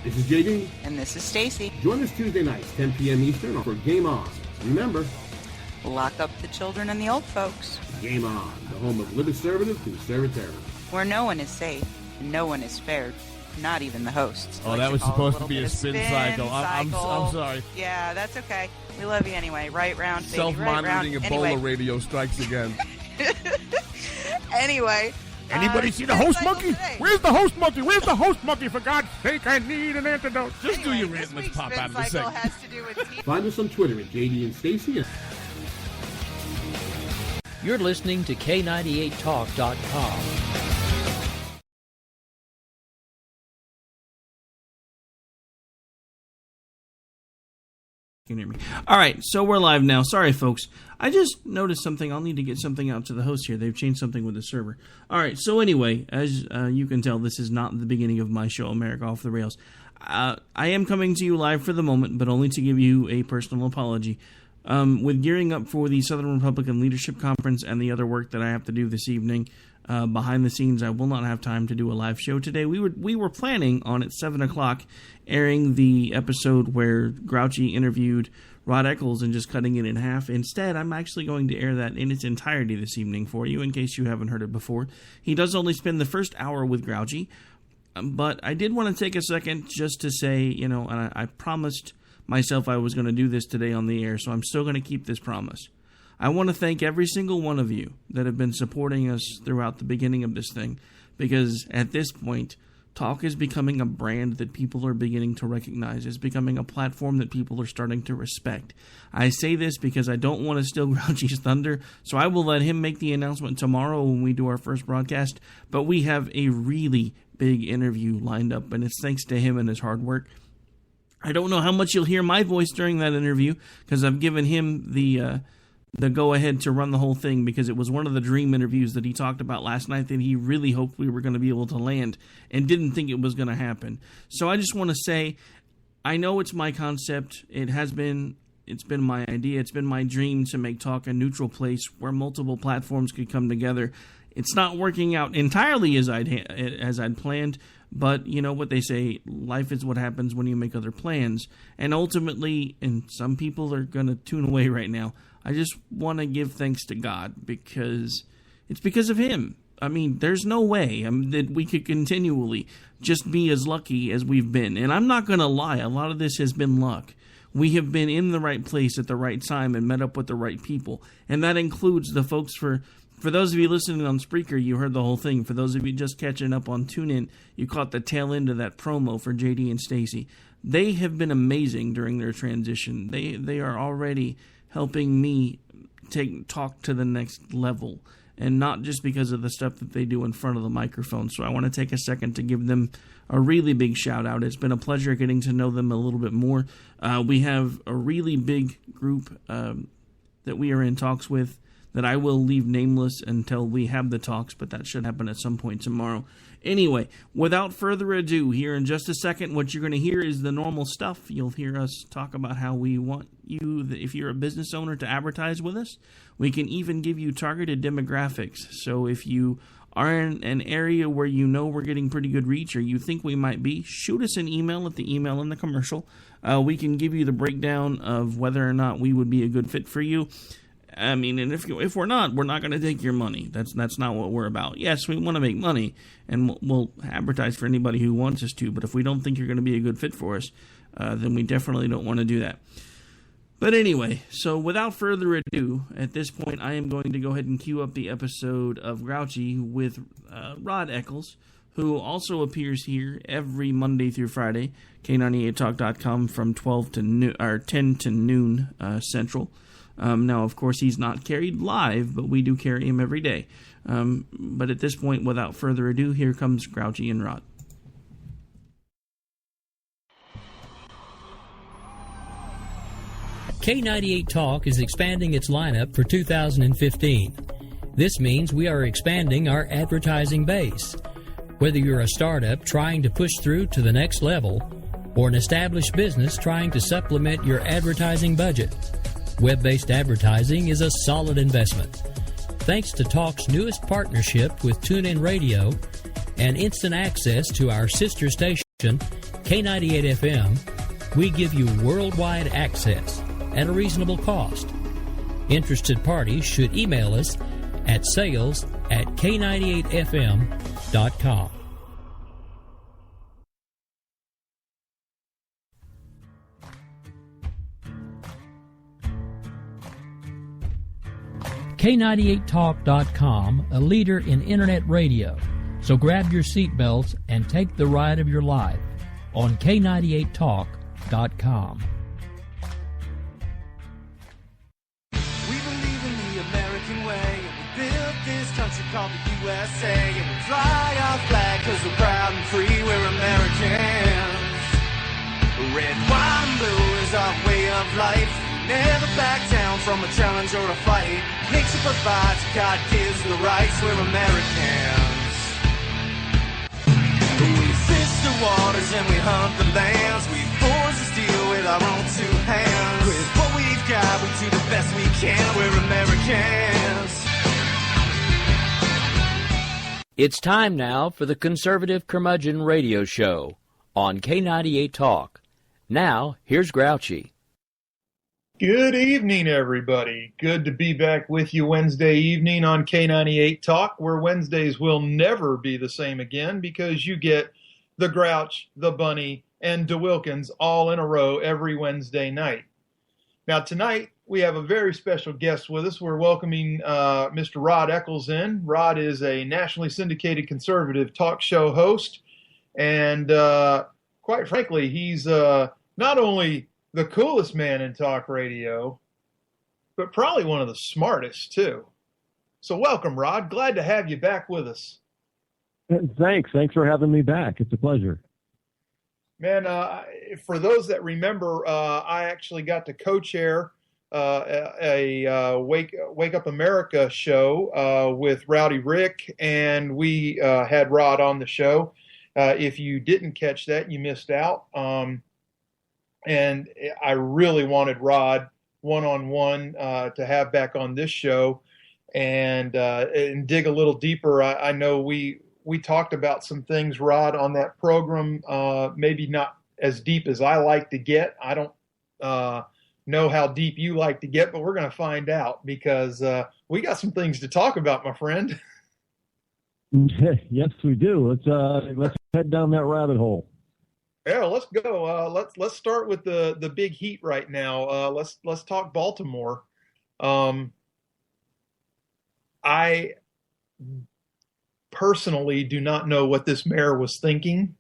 This is JD. And this is Stacy. Join us Tuesday nights, 10 p.m. Eastern for Game On. Remember, lock up the children and the old folks. Game On, the home of conservative conservatism. Where no one is safe and no one is spared, not even the hosts. Oh, that was supposed to be a spin cycle. I'm sorry. Yeah, that's okay. We love you anyway. Right round, baby. Self-monitoring right Ebola radio strikes again. Anyway. Anybody see the host monkey? Today. Where's the host monkey? Where's the host monkey? For God's sake, I need an antidote. Just do your rant. Let's pop out of the segment. Find us on Twitter at JD and Stacy. You're listening to K98Talk.com. Can you hear me? All right, so we're live now. Sorry, folks. I just noticed something. I'll need to get something out to the host here. They've changed something with the server. All right, so anyway, as you can tell, this is not the beginning of my show, America Off the Rails. I am coming to you live for the moment, but only to give you a personal apology. With gearing up for the Southern Republican Leadership Conference and the other work that I have to do this evening, behind the scenes, I will not have time to do a live show today. We were planning on at 7 o'clock airing the episode where Grouchy interviewed ROD ECCLES and just cutting it in half. Instead, I'm actually going to air that in its entirety this evening for you, in case you haven't heard it before. He does only spend the first hour with Grouchy, but I did want to take a second just to say, and I promised myself I was going to do this today on the air, so I'm still going to keep this promise. I want to thank every single one of you that have been supporting us throughout the beginning of this thing, because at this point, talk is becoming a brand that people are beginning to recognize. It's becoming a platform that people are starting to respect. I say this because I don't want to steal Grouchy's thunder, so I will let him make the announcement tomorrow when we do our first broadcast, but we have a really big interview lined up, and it's thanks to him and his hard work. I don't know how much you'll hear my voice during that interview, because I've given him the go-ahead to run the whole thing, because it was one of the dream interviews that he talked about last night that he really hoped we were going to be able to land and didn't think it was going to happen. So I just want to say, I know it's my concept. It's been my idea. It's been my dream to make talk a neutral place where multiple platforms could come together. It's not working out entirely as I'd planned, but you know what they say, life is what happens when you make other plans. And ultimately, and some people are going to tune away right now, I just want to give thanks to God, because it's because of him. I mean, there's no way that we could continually just be as lucky as we've been. And I'm not going to lie, a lot of this has been luck. We have been in the right place at the right time and met up with the right people. And that includes the folks for those of you listening on Spreaker, you heard the whole thing. For those of you just catching up on TuneIn, you caught the tail end of that promo for JD and Stacy. They have been amazing during their transition. They are already helping me talk to the next level, and not just because of the stuff that they do in front of the microphone. So I want to take a second to give them a really big shout out. It's been a pleasure getting to know them a little bit more. We have a really big group that we are in talks with that I will leave nameless until we have the talks, but that should happen at some point tomorrow. Anyway, without further ado, here in just a second, what you're going to hear is the normal stuff. You'll hear us talk about how we want you, if you're a business owner, to advertise with us. We can even give you targeted demographics. So if you are in an area where you know we're getting pretty good reach, or you think we might be, shoot us an email at the email in the commercial. We can give you the breakdown of whether or not we would be a good fit for you. I mean, and if we're not going to take your money. That's not what we're about. Yes, we want to make money, and we'll advertise for anybody who wants us to. But if we don't think you're going to be a good fit for us, then we definitely don't want to do that. But anyway, so without further ado, at this point, I am going to go ahead and cue up the episode of Grouchy with ROD ECCLES, who also appears here every Monday through Friday, K98Talk.com, from 10 to noon Central. Now, of course, he's not carried live, but we do carry him every day. But at this point, without further ado, here comes Grouchy and ROD. K98 Talk is expanding its lineup for 2015. This means we are expanding our advertising base. Whether you're a startup trying to push through to the next level, or an established business trying to supplement your advertising budget, web-based advertising is a solid investment. Thanks to Talk's newest partnership with TuneIn Radio and instant access to our sister station, K98 FM, we give you worldwide access at a reasonable cost. Interested parties should email us at sales@k98fm.com. K98talk.com, a leader in internet radio. So grab your seatbelts and take the ride of your life on K98talk.com. We believe in the American way, and we built this country called the USA, and we fly our flag because we're proud and free, we're Americans. Red, white, and blue is our way of life. Never back down from a challenge or a fight. Nature provides, God gives the rights, we're Americans. We fish the waters and we hunt the lands. We forge the steel with our own two hands. With what we've got, we do the best we can, we're Americans. It's time now for the Conservative Curmudgeon Radio Show on K98 Talk. Now, here's Grouchy. Good evening, everybody. Good to be back with you Wednesday evening on K98 Talk, where Wednesdays will never be the same again because you get the Grouch, the Bunny, and DeWilkins all in a row every Wednesday night. Now, tonight, we have a very special guest with us. We're welcoming Mr. ROD ECCLES in. Rod is a nationally syndicated conservative talk show host, and quite frankly, he's not only the coolest man in talk radio, but probably one of the smartest, too. So welcome, Rod. Glad to have you back with us. Thanks for having me back. It's a pleasure. Man, for those that remember, I actually got to co-chair a Wake Up America show with Rowdy Rick, and we had Rod on the show. If you didn't catch that, you missed out. And I really wanted Rod one-on-one to have back on this show and dig a little deeper. I know we talked about some things, Rod, on that program, maybe not as deep as I like to get. I don't know how deep you like to get, but we're going to find out because we got some things to talk about, my friend. Yes, we do. Let's head down that rabbit hole. Yeah, let's go. Let's start with the big heat right now. Let's talk Baltimore. I personally do not know what this mayor was thinking.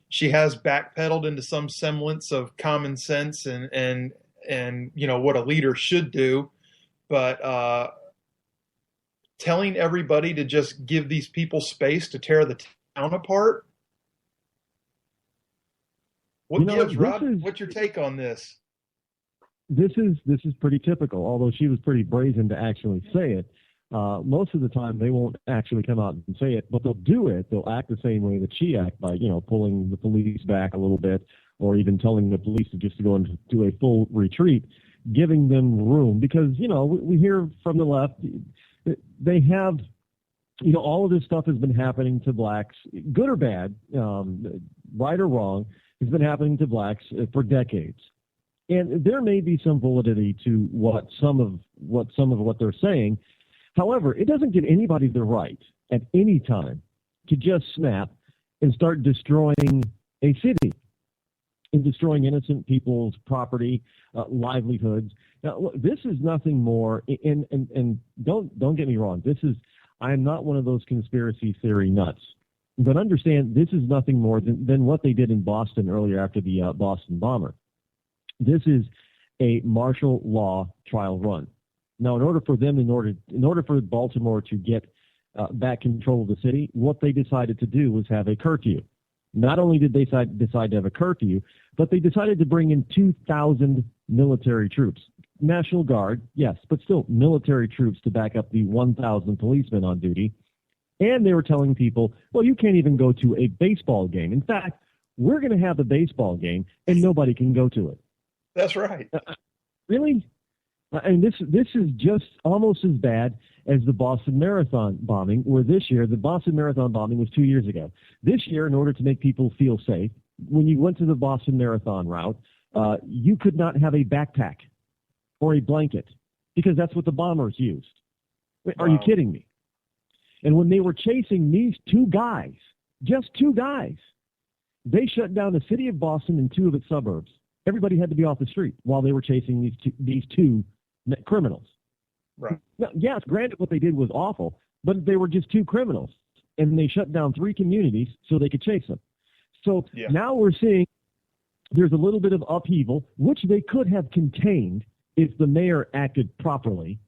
She has backpedaled into some semblance of common sense and you know what a leader should do, but telling everybody to just give these people space to tear the town apart. What gives, Rod? What's your take on this? This is pretty typical, although she was pretty brazen to actually say it. Most of the time, they won't actually come out and say it, but they'll do it. They'll act the same way that she acted by, pulling the police back a little bit, or even telling the police to go into a full retreat, giving them room. Because, we hear from the left, they have, all of this stuff has been happening to blacks, good or bad, right or wrong, has been happening to blacks for decades. And there may be some validity to some of what they're saying. However, it doesn't give anybody the right at any time to just snap and start destroying a city and destroying innocent people's property, livelihoods. Now, look, this is nothing more. And don't get me wrong. I am not one of those conspiracy theory nuts. But understand, this is nothing more than what they did in Boston earlier after the Boston bomber. This is a martial law trial run. Now, in order for Baltimore to get back control of the city, what they decided to do was have a curfew. Not only did they decide to have a curfew, but they decided to bring in 2,000 military troops. National Guard, yes, but still military troops to back up the 1,000 policemen on duty. And they were telling people, well, you can't even go to a baseball game. In fact, we're going to have a baseball game, and nobody can go to it. That's right. Really? And this is just almost as bad as the Boston Marathon bombing, where this year, the Boston Marathon bombing was 2 years ago. This year, in order to make people feel safe, when you went to the Boston Marathon route, you could not have a backpack or a blanket because that's what the bombers used. Are you kidding me? And when they were chasing these two guys, just two guys, they shut down the city of Boston and two of its suburbs. Everybody had to be off the street while they were chasing these two criminals. Right. Now, yes, granted, what they did was awful, but they were just two criminals, and they shut down 3 communities so they could chase them. So now we're seeing there's a little bit of upheaval, which they could have contained if the mayor acted properly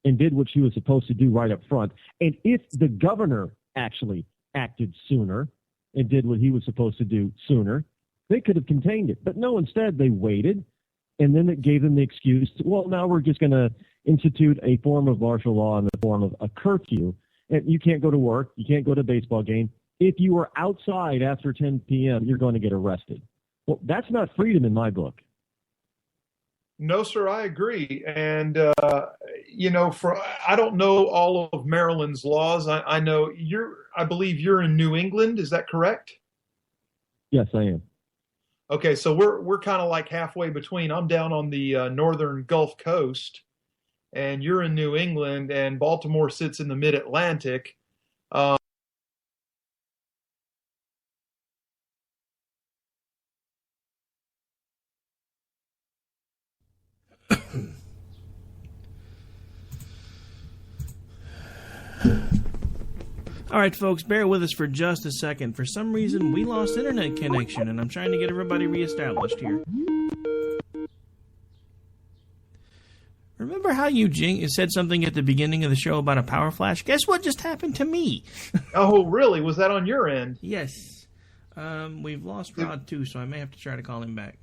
and did what she was supposed to do right up front, and if the governor actually acted sooner and did what he was supposed to do sooner, they could have contained it. But no, instead they waited, and then it gave them the excuse, well, now we're just going to institute a form of martial law in the form of a curfew, and you can't go to work, you can't go to a baseball game. If you are outside after 10 p.m., you're going to get arrested. Well, that's not freedom in my book. No, sir, I agree. And, I don't know all of Maryland's laws. I know I believe you're in New England. Is that correct? Yes, I am. Okay, so we're kind of like halfway between. I'm down on the northern Gulf Coast, and you're in New England, and Baltimore sits in the mid-Atlantic. All right, folks, bear with us for just a second. For some reason, we lost internet connection, and I'm trying to get everybody reestablished here. Remember how you said something at the beginning of the show about a power flash? Guess what just happened to me? Oh, really? Was that on your end? Yes. We've lost Rod, too, so I may have to try to call him back.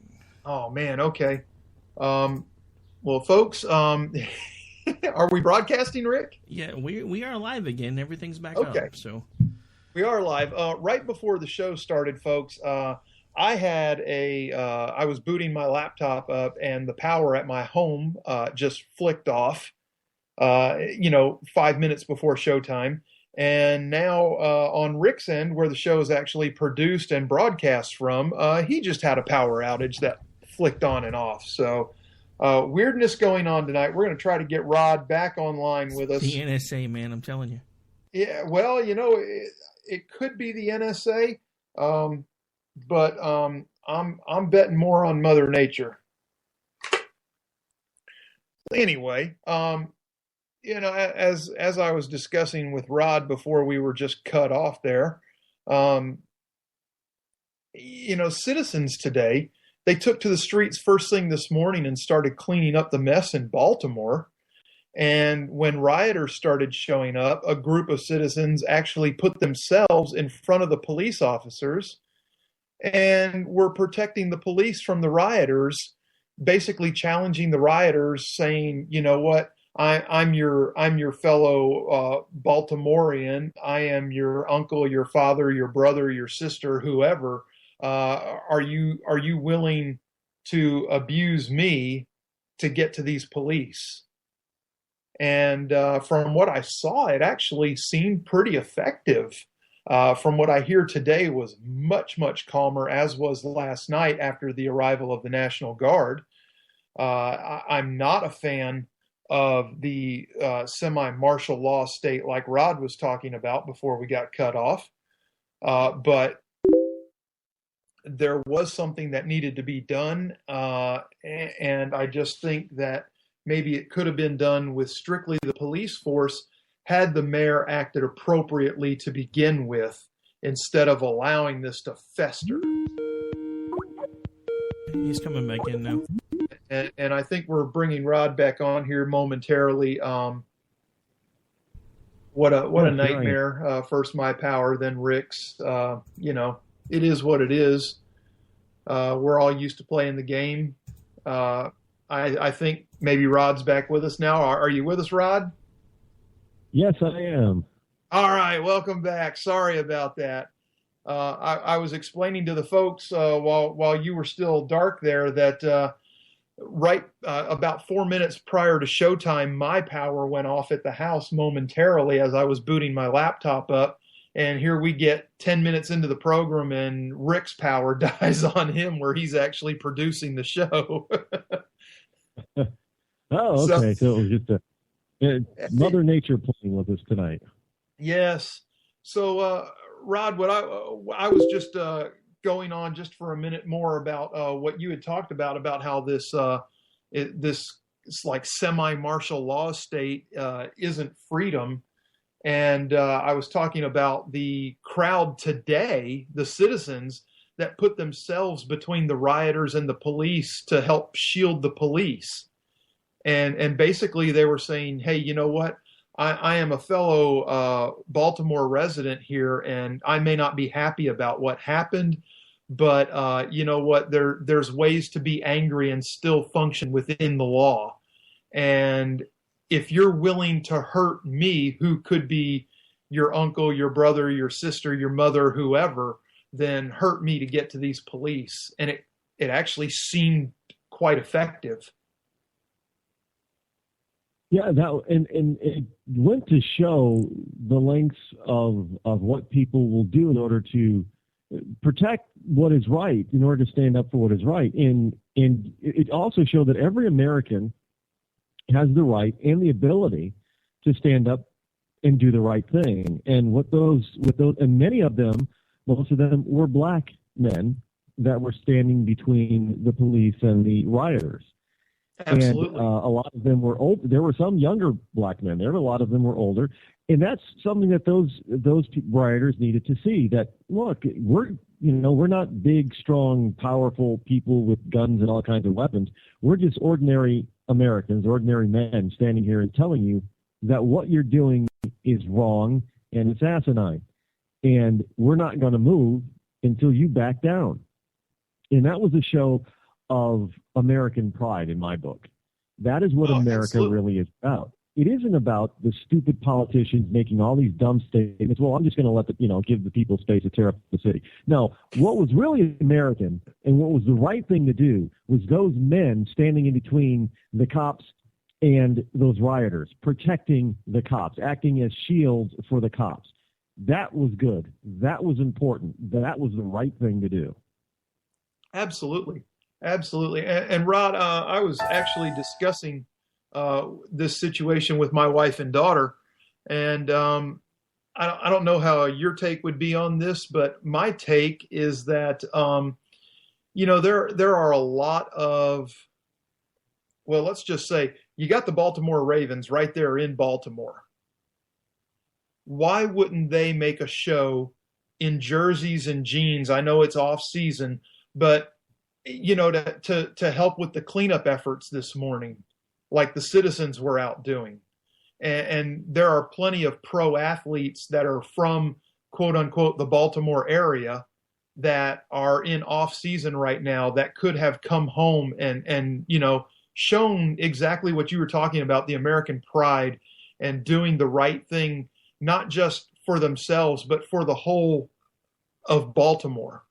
Oh, man, okay. Well, folks, are we broadcasting, Rick? Yeah, we are live again. Everything's back up. So we are live. Right before the show started, folks, I had I was booting my laptop up, and the power at my home just flicked off, 5 minutes before showtime. And now on Rick's end, where the show is actually produced and broadcast from, he just had a power outage that flicked on and off. So weirdness going on tonight. We're going to try to get Rod back online with us. The NSA, man, I'm telling you. Yeah, well, it could be the NSA, but I'm betting more on Mother Nature. Anyway, as I was discussing with Rod before we were just cut off there, citizens today, they took to the streets first thing this morning and started cleaning up the mess in Baltimore. And when rioters started showing up, a group of citizens actually put themselves in front of the police officers and were protecting the police from the rioters, basically challenging the rioters, saying, you know what, I'm your fellow Baltimorean. I am your uncle, your father, your brother, your sister, whoever. Are you willing to abuse me to get to these police? And from what I saw, it actually seemed pretty effective. From what I hear today, was much, much calmer, as was last night after the arrival of the National Guard. I'm not a fan of the semi-martial law state like Rod was talking about before we got cut off. But there was something that needed to be done. And I just think that maybe it could have been done with strictly the police force had the mayor acted appropriately to begin with, instead of allowing this to fester. He's coming back in now. And I think we're bringing Rod back on here momentarily. What a nightmare. First my power, then Rick's. It is what it is. We're all used to playing the game. I think maybe Rod's back with us now. Are you with us, Rod? Yes, I am. All right, welcome back. Sorry about that. I was explaining to the folks while you were still dark there that about 4 minutes prior to showtime, my power went off at the house momentarily as I was booting my laptop up. And here we get 10 minutes into the program and Rick's power dies on him where he's actually producing the show. Oh, okay. So it was just Mother Nature playing with us tonight. Yes. So, Rod, what I was just going on just for a minute more about what you had talked about how this it's like semi-martial law state isn't freedom. And I was talking about the crowd today, the citizens that put themselves between the rioters and the police to help shield the police. And basically they were saying, hey, you know what? I am a fellow Baltimore resident here, and I may not be happy about what happened, but you know what? There's ways to be angry and still function within the law. And if you're willing to hurt me, who could be your uncle, your brother, your sister, your mother, whoever, then hurt me to get to these police. And it actually seemed quite effective. Yeah, and it went to show the lengths of what people will do in order to protect what is right, in order to stand up for what is right. And it also showed that every American has the right and the ability to stand up and do the right thing. And and many of them, most of them were black men that were standing between the police and the rioters. Absolutely. And a lot of them were old. There were some younger black men there, but a lot of them were older. And that's something that those rioters needed to see, that, look, we're not big, strong, powerful people with guns and all kinds of weapons. We're just ordinary Americans, ordinary men standing here and telling you that what you're doing is wrong and it's asinine. And we're not going to move until you back down. And that was a show of American pride in my book. That is what America absolutely. Really is about. It isn't about the stupid politicians making all these dumb statements. Well, I'm just going to give the people space to tear up the city. No, what was really American and what was the right thing to do was those men standing in between the cops and those rioters, protecting the cops, acting as shields for the cops. That was good. That was important. That was the right thing to do. Absolutely. Absolutely. And Rod, I was actually discussing this situation with my wife and daughter. And I don't know how your take would be on this, but my take is that, there are a lot of, well, let's just say you got the Baltimore Ravens right there in Baltimore. Why wouldn't they make a show in jerseys and jeans? I know it's off season, but to help with the cleanup efforts this morning, like the citizens were out doing. And there are plenty of pro athletes that are from, quote unquote, the Baltimore area that are in off season right now that could have come home and shown exactly what you were talking about, the American pride and doing the right thing, not just for themselves, but for the whole of Baltimore.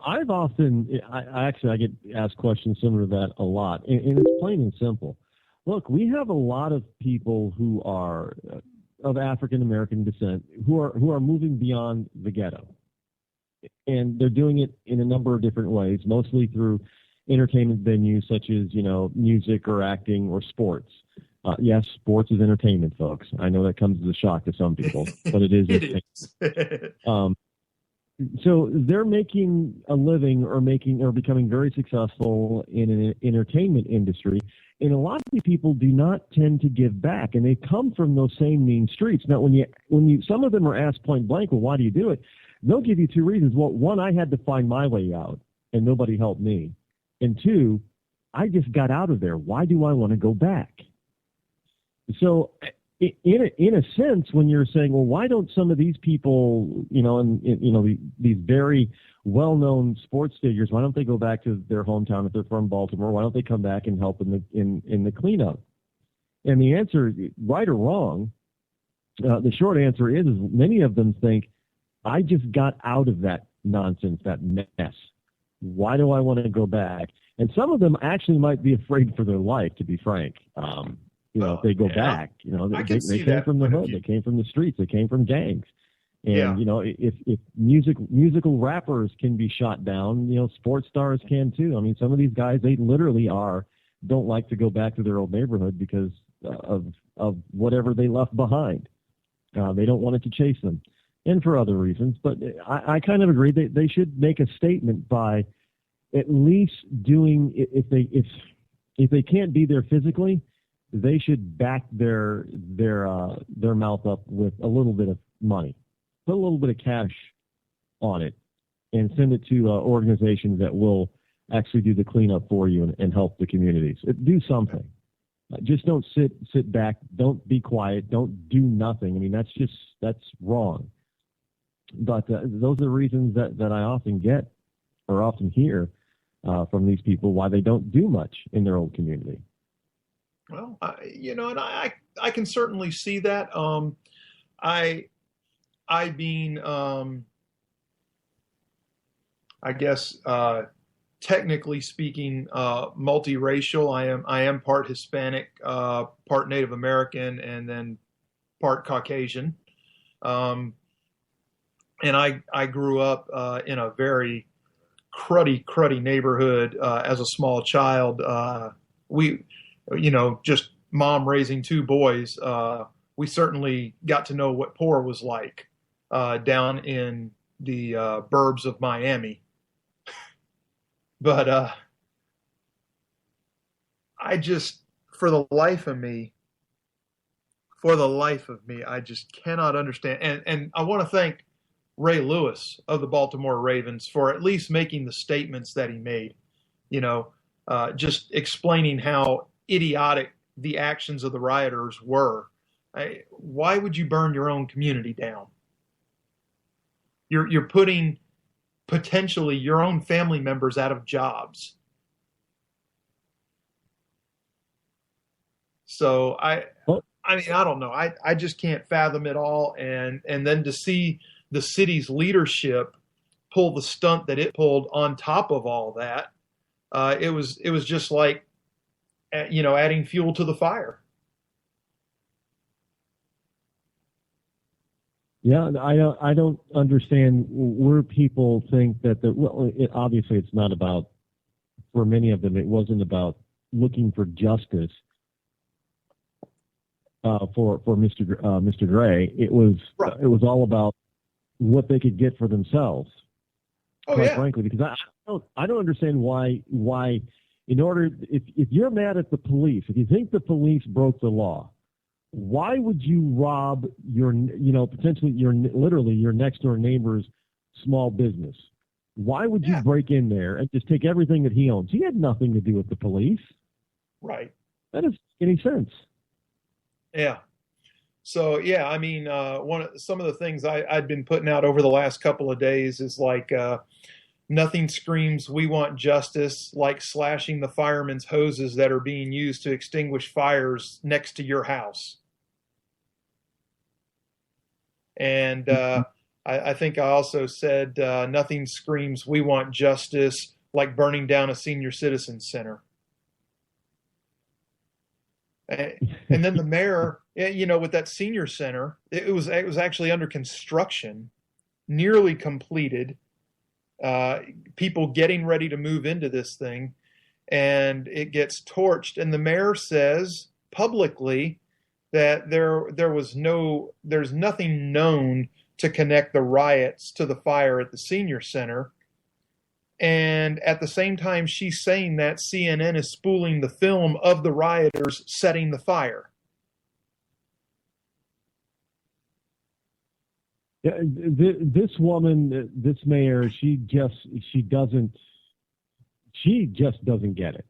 I've often, I get asked questions similar to that a lot, and it's plain and simple. Look, we have a lot of people who are of African American descent who are moving beyond the ghetto, and they're doing it in a number of different ways, mostly through entertainment venues such as music or acting or sports. Yes, sports is entertainment, folks. I know that comes as a shock to some people, but it is. It is. So they're making a living or becoming very successful in an entertainment industry. And a lot of these people do not tend to give back, and they come from those same mean streets. Now, when you some of them are asked point blank, well, why do you do it? They'll give you two reasons. Well, one, I had to find my way out, and nobody helped me. And two, I just got out of there. Why do I want to go back? So in a sense, when you're saying, well, why don't some of these people, these very well-known sports figures, why don't they go back to their hometown if they're from Baltimore? Why don't they come back and help in the cleanup? And the answer, right or wrong, the short answer is many of them think, I just got out of that nonsense, that mess. Why do I want to go back? And some of them actually might be afraid for their life, to be frank. if they go back, they came from the hood, they came from the streets, they came from gangs. And, if musical rappers can be shot down, sports stars can too. I mean, some of these guys, they literally don't like to go back to their old neighborhood because of whatever they left behind. They don't want it to chase them, and for other reasons. But I kind of agree that they should make a statement by at least doing, if they can't be there physically, they should back their mouth up with a little bit of money, put a little bit of cash on it, and send it to organizations that will actually do the cleanup for you and help the communities. Do something. Just don't sit back. Don't be quiet. Don't do nothing. I mean, that's wrong. But those are the reasons that I often get or often hear from these people why they don't do much in their old community. Well, and I can certainly see that. I being, I guess, technically speaking, multiracial. I am part Hispanic, part Native American, and then part Caucasian. And I grew up in a very cruddy neighborhood as a small child. We, just mom raising two boys. We certainly got to know what poor was like down in the burbs of Miami. But I just, for the life of me, I just cannot understand. And I want to thank Ray Lewis of the Baltimore Ravens for at least making the statements that he made, just explaining how idiotic the actions of the rioters were. Why would you burn your own community down? You're putting potentially your own family members out of jobs. So I mean, I don't know. I just can't fathom it all. And then to see the city's leadership pull the stunt that it pulled on top of all that, it was just like, adding fuel to the fire. Yeah, I don't understand where people think that obviously it's not about, for many of them, it wasn't about looking for justice for Mr. Gray. It was It was all about what they could get for themselves. Quite frankly, because I don't understand why in order, if you're mad at the police, if you think the police broke the law, why would you rob potentially literally your next door neighbor's small business? Why would you break in there and just take everything that he owns? He had nothing to do with the police. Right. That doesn't make any sense. Yeah. So, I mean, some of the things I'd been putting out over the last couple of days is like, nothing screams "we want justice" like slashing the firemen's hoses that are being used to extinguish fires next to your house. And I think I also said nothing screams "we want justice" like burning down a senior citizen center. And then the mayor, with that senior center, it was actually under construction, nearly completed. People getting ready to move into this thing, and it gets torched. And the mayor says publicly that there's nothing known to connect the riots to the fire at the senior center. And at the same time she's saying that, CNN is spooling the film of the rioters setting the fire. Yeah, this woman, this mayor, she just doesn't get it.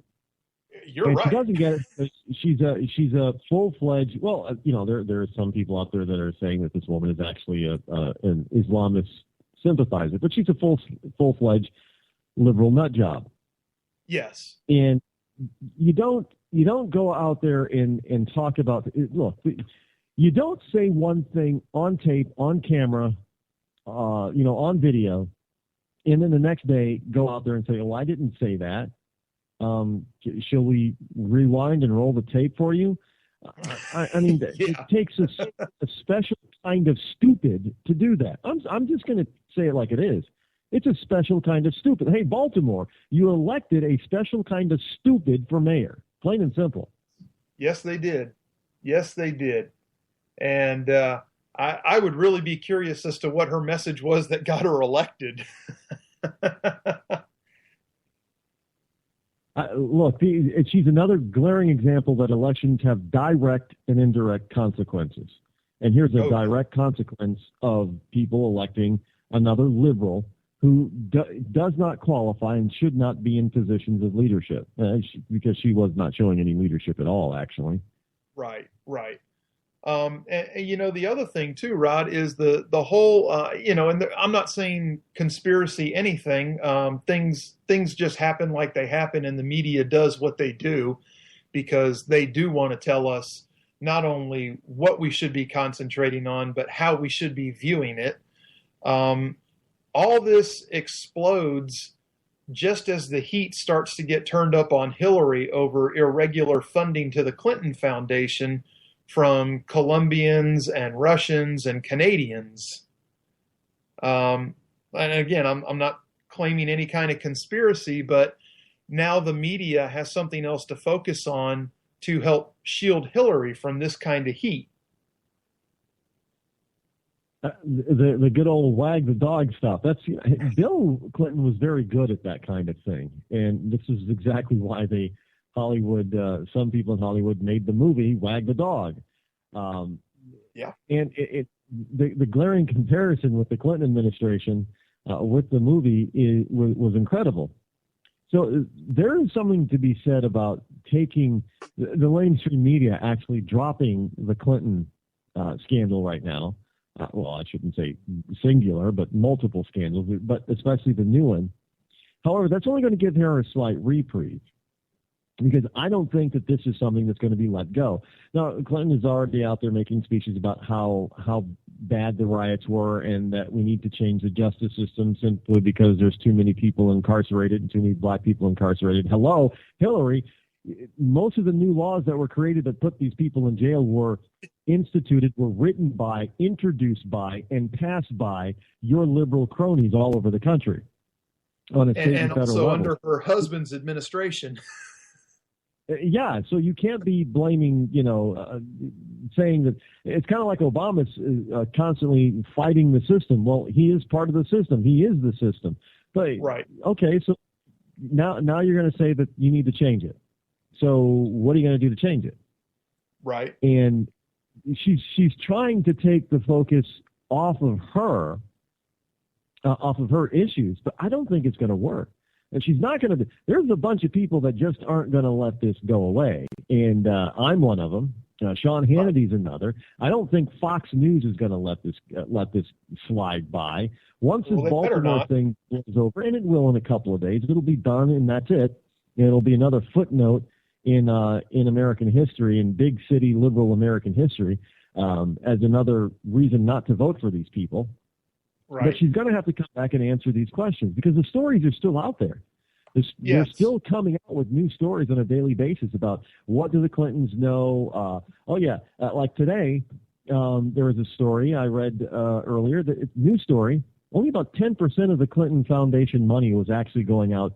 You're right. She doesn't get it. She's a full-fledged. Well, there are some people out there that are saying that this woman is actually an Islamist sympathizer, but she's a full-fledged liberal nut job. Yes. And you don't go out there and talk about. Look, you don't say one thing on tape, on camera, on video, and then the next day go out there and say, "Oh, I didn't say that." Shall we rewind and roll the tape for you? I mean, Yeah. it takes a special kind of stupid to do that. I'm just going to say it like it is. It's a special kind of stupid. Hey, Baltimore, you elected a special kind of stupid for mayor. Plain and simple. Yes, they did. Yes, they did. And I would really be curious as to what her message was that got her elected. Look, she's another glaring example that elections have direct and indirect consequences. And here's a direct consequence of people electing another liberal who does not qualify and should not be in positions of leadership, because she was not showing any leadership at all, actually. Right, right. And the other thing too, Rod, is the whole, and I'm not saying conspiracy anything. Things just happen like they happen, and the media does what they do because they do want to tell us not only what we should be concentrating on, but how we should be viewing it. All this explodes just as the heat starts to get turned up on Hillary over irregular funding to the Clinton Foundation from Colombians and Russians and Canadians. And again, I'm not claiming any kind of conspiracy, but now the media has something else to focus on to help shield Hillary from this kind of heat. The good old wag the dog stuff. Bill Clinton was very good at that kind of thing, and this is exactly why some people in Hollywood made the movie Wag the Dog. Yeah, and the glaring comparison with the Clinton administration with the movie was incredible. So there is something to be said about taking the mainstream media actually dropping the Clinton scandal right now. Well, I shouldn't say singular, but multiple scandals, but especially the new one. However, that's only going to give her a slight reprieve, because I don't think that this is something that's going to be let go. Now, Clinton is already out there making speeches about how bad the riots were and that we need to change the justice system simply because there's too many people incarcerated and too many black people incarcerated. Hello, Hillary. Most of the new laws that were created that put these people in jail were written by, introduced by, and passed by your liberal cronies all over the country on a state and federal also level. Under her husband's administration. Yeah, so you can't be blaming, saying that it's kind of like Obama's constantly fighting the system. Well, he is part of the system. He is the system. But right. Okay, so now you're going to say that you need to change it. So what are you going to do to change it? Right. And she's trying to take the focus off of her issues, but I don't think it's going to work. And she's not going to. There's a bunch of people that just aren't going to let this go away, and I'm one of them. Sean Hannity's another. I don't think Fox News is going to let this slide by. Once this Baltimore thing is over, and it will in a couple of days, it'll be done, and that's it. It'll be another footnote in American history, in big city liberal American history, as another reason not to vote for these people. Right. But she's going to have to come back and answer these questions because the stories are still out there. They're still coming out with new stories on a daily basis about what do the Clintons know. Like today, there was a story I read earlier, news story. Only about 10% of the Clinton Foundation money was actually going out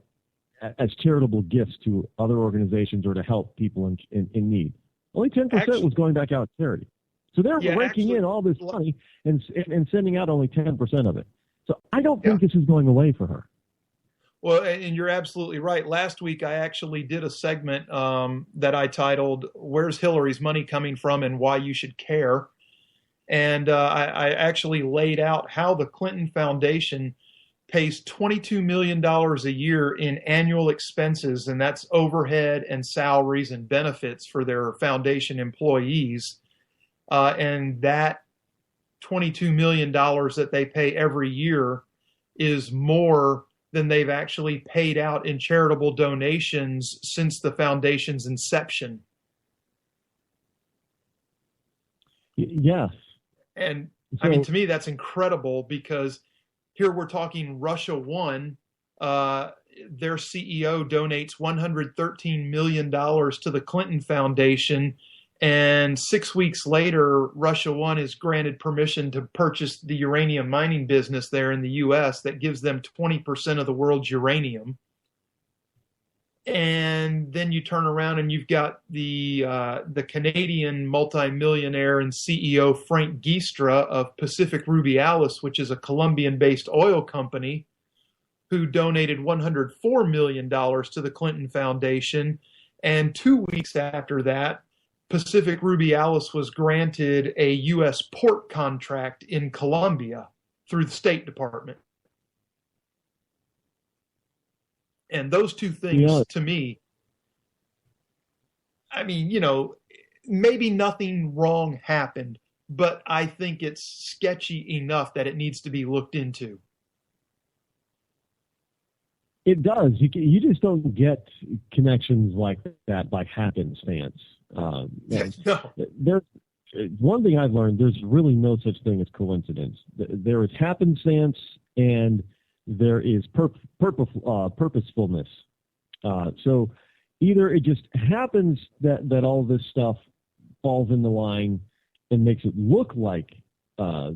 as charitable gifts to other organizations or to help people in need. Only 10% was going back out as charity. So they're raking in all this money and sending out only 10% of it. So I don't think this is going away for her. Well, and you're absolutely right. Last week, I actually did a segment that I titled, "Where's Hillary's Money Coming From and Why You Should Care?" And I actually laid out how the Clinton Foundation pays $22 million a year in annual expenses, and that's overhead and salaries and benefits for their foundation employees. And that $22 million that they pay every year is more than they've actually paid out in charitable donations since the foundation's inception. Yes. And so, I mean, to me, that's incredible because here we're talking Russia One. Their CEO donates $113 million to the Clinton Foundation, And 6 weeks later, Russia 1 is granted permission to purchase the uranium mining business there in the U.S. that gives them 20% of the world's uranium. And then you turn around and you've got the Canadian multimillionaire and CEO Frank Giestra of Pacific Rubiales, which is a Colombian-based oil company, who donated $104 million to the Clinton Foundation. And 2 weeks after that, Pacific Rubiales was granted a U.S. port contract in Colombia through the State Department. And those two things, to me, I mean, maybe nothing wrong happened, but I think it's sketchy enough that it needs to be looked into. It does. You just don't get connections like that by happenstance. No. There's one thing I've learned: there's really no such thing as coincidence. There is happenstance, and there is purposefulness. So either it just happens that all this stuff falls in the line and makes it look like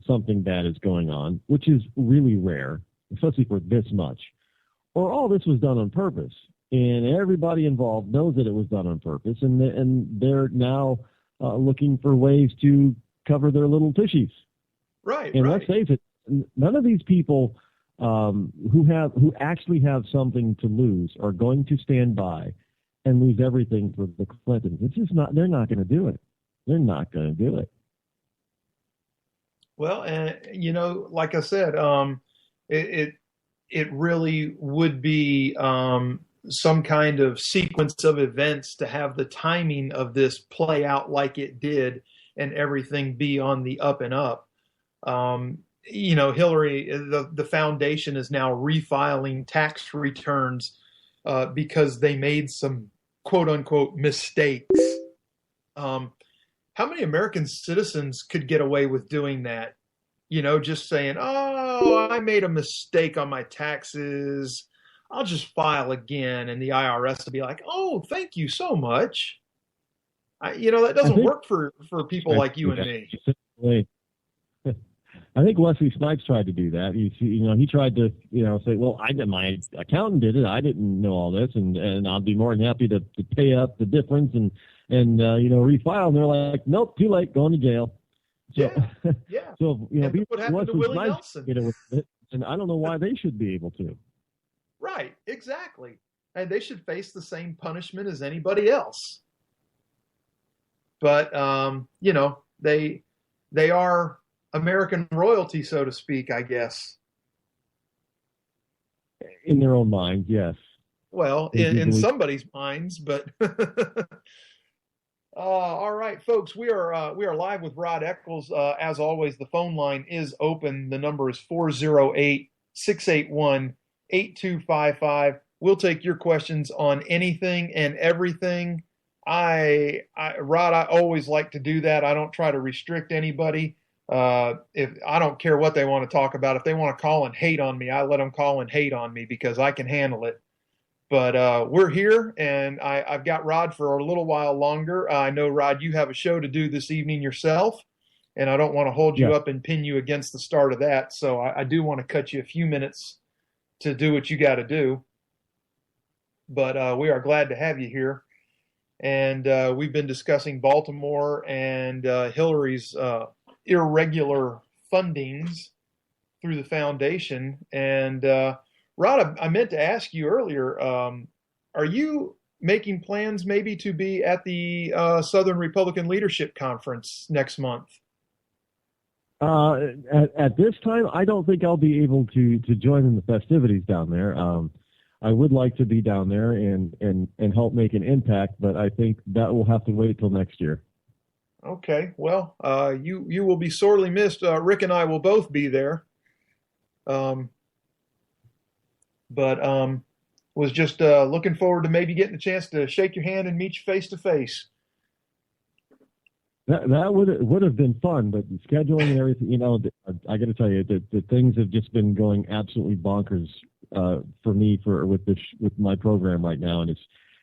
something bad is going on, which is really rare, especially for this much. Or all this was done on purpose, and everybody involved knows that it was done on purpose, and they're now looking for ways to cover their little tushies. Right. And right. let's face it, none of these people who actually have something to lose are going to stand by and lose everything for the Clintons. It's just not. They're not going to do it. They're not going to do it. Well, and like I said, it really would be some kind of sequence of events to have the timing of this play out like it did and everything be on the up and up. Hillary, the foundation is now refiling tax returns because they made some quote unquote mistakes. How many American citizens could get away with doing that? Just saying, oh, I made a mistake on my taxes. I'll just file again. And the IRS will be like, oh, thank you so much. That doesn't work for people like you and me. I think Wesley Snipes tried to do that. He tried to, say, well, my accountant did it. I didn't know all this, and I'll be more than happy to pay up the difference and refile. And they're like, nope, too late, going to jail. So, yeah. So what happened to Willie Nelson? And I don't know why they should be able to. Right, exactly. And they should face the same punishment as anybody else. But they are American royalty, so to speak, I guess. In their own minds, yes. Well, in somebody's minds, but. All right, folks, we are live with Rod Eccles. As always, the phone line is open. The number is 408-681-8255. We'll take your questions on anything and everything. Rod, I always like to do that. I don't try to restrict anybody. If I don't care what they want to talk about, if they want to call and hate on me, I let them call and hate on me because I can handle it. But we're here, and I've got Rod for a little while longer. I know, Rod, you have a show to do this evening yourself, and I don't want to hold you up and pin you against the start of that. So I do want to cut you a few minutes to do what you got to do. But we are glad to have you here. And we've been discussing Baltimore and Hillary's irregular fundings through the foundation. And Rod, I meant to ask you earlier, are you making plans maybe to be at the Southern Republican Leadership Conference next month? At this time, I don't think I'll be able to join in the festivities down there. I would like to be down there and help make an impact, but I think that will have to wait till next year. Okay, well, you will be sorely missed. Rick and I will both be there. But was just looking forward to maybe getting a chance to shake your hand and meet you face to face. That would have been fun, but scheduling and everything, I got to tell you that things have just been going absolutely bonkers for me with my program right now, and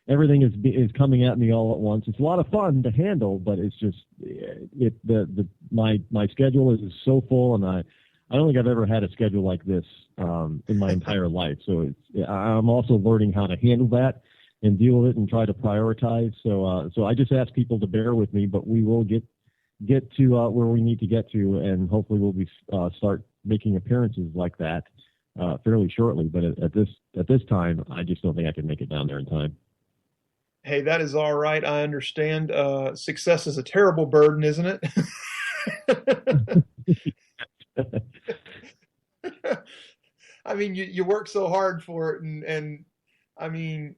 everything is coming at me all at once. It's a lot of fun to handle, but it's just my schedule is so full, and I don't think I've ever had a schedule like this in my entire life. So I'm also learning how to handle that and deal with it and try to prioritize. So I just ask people to bear with me, but we will get to where we need to get to, and hopefully we'll be start making appearances like that fairly shortly. But at this time, I just don't think I can make it down there in time. Hey, that is all right. I understand. Success is a terrible burden, isn't it? I mean, you work so hard for it, and I mean,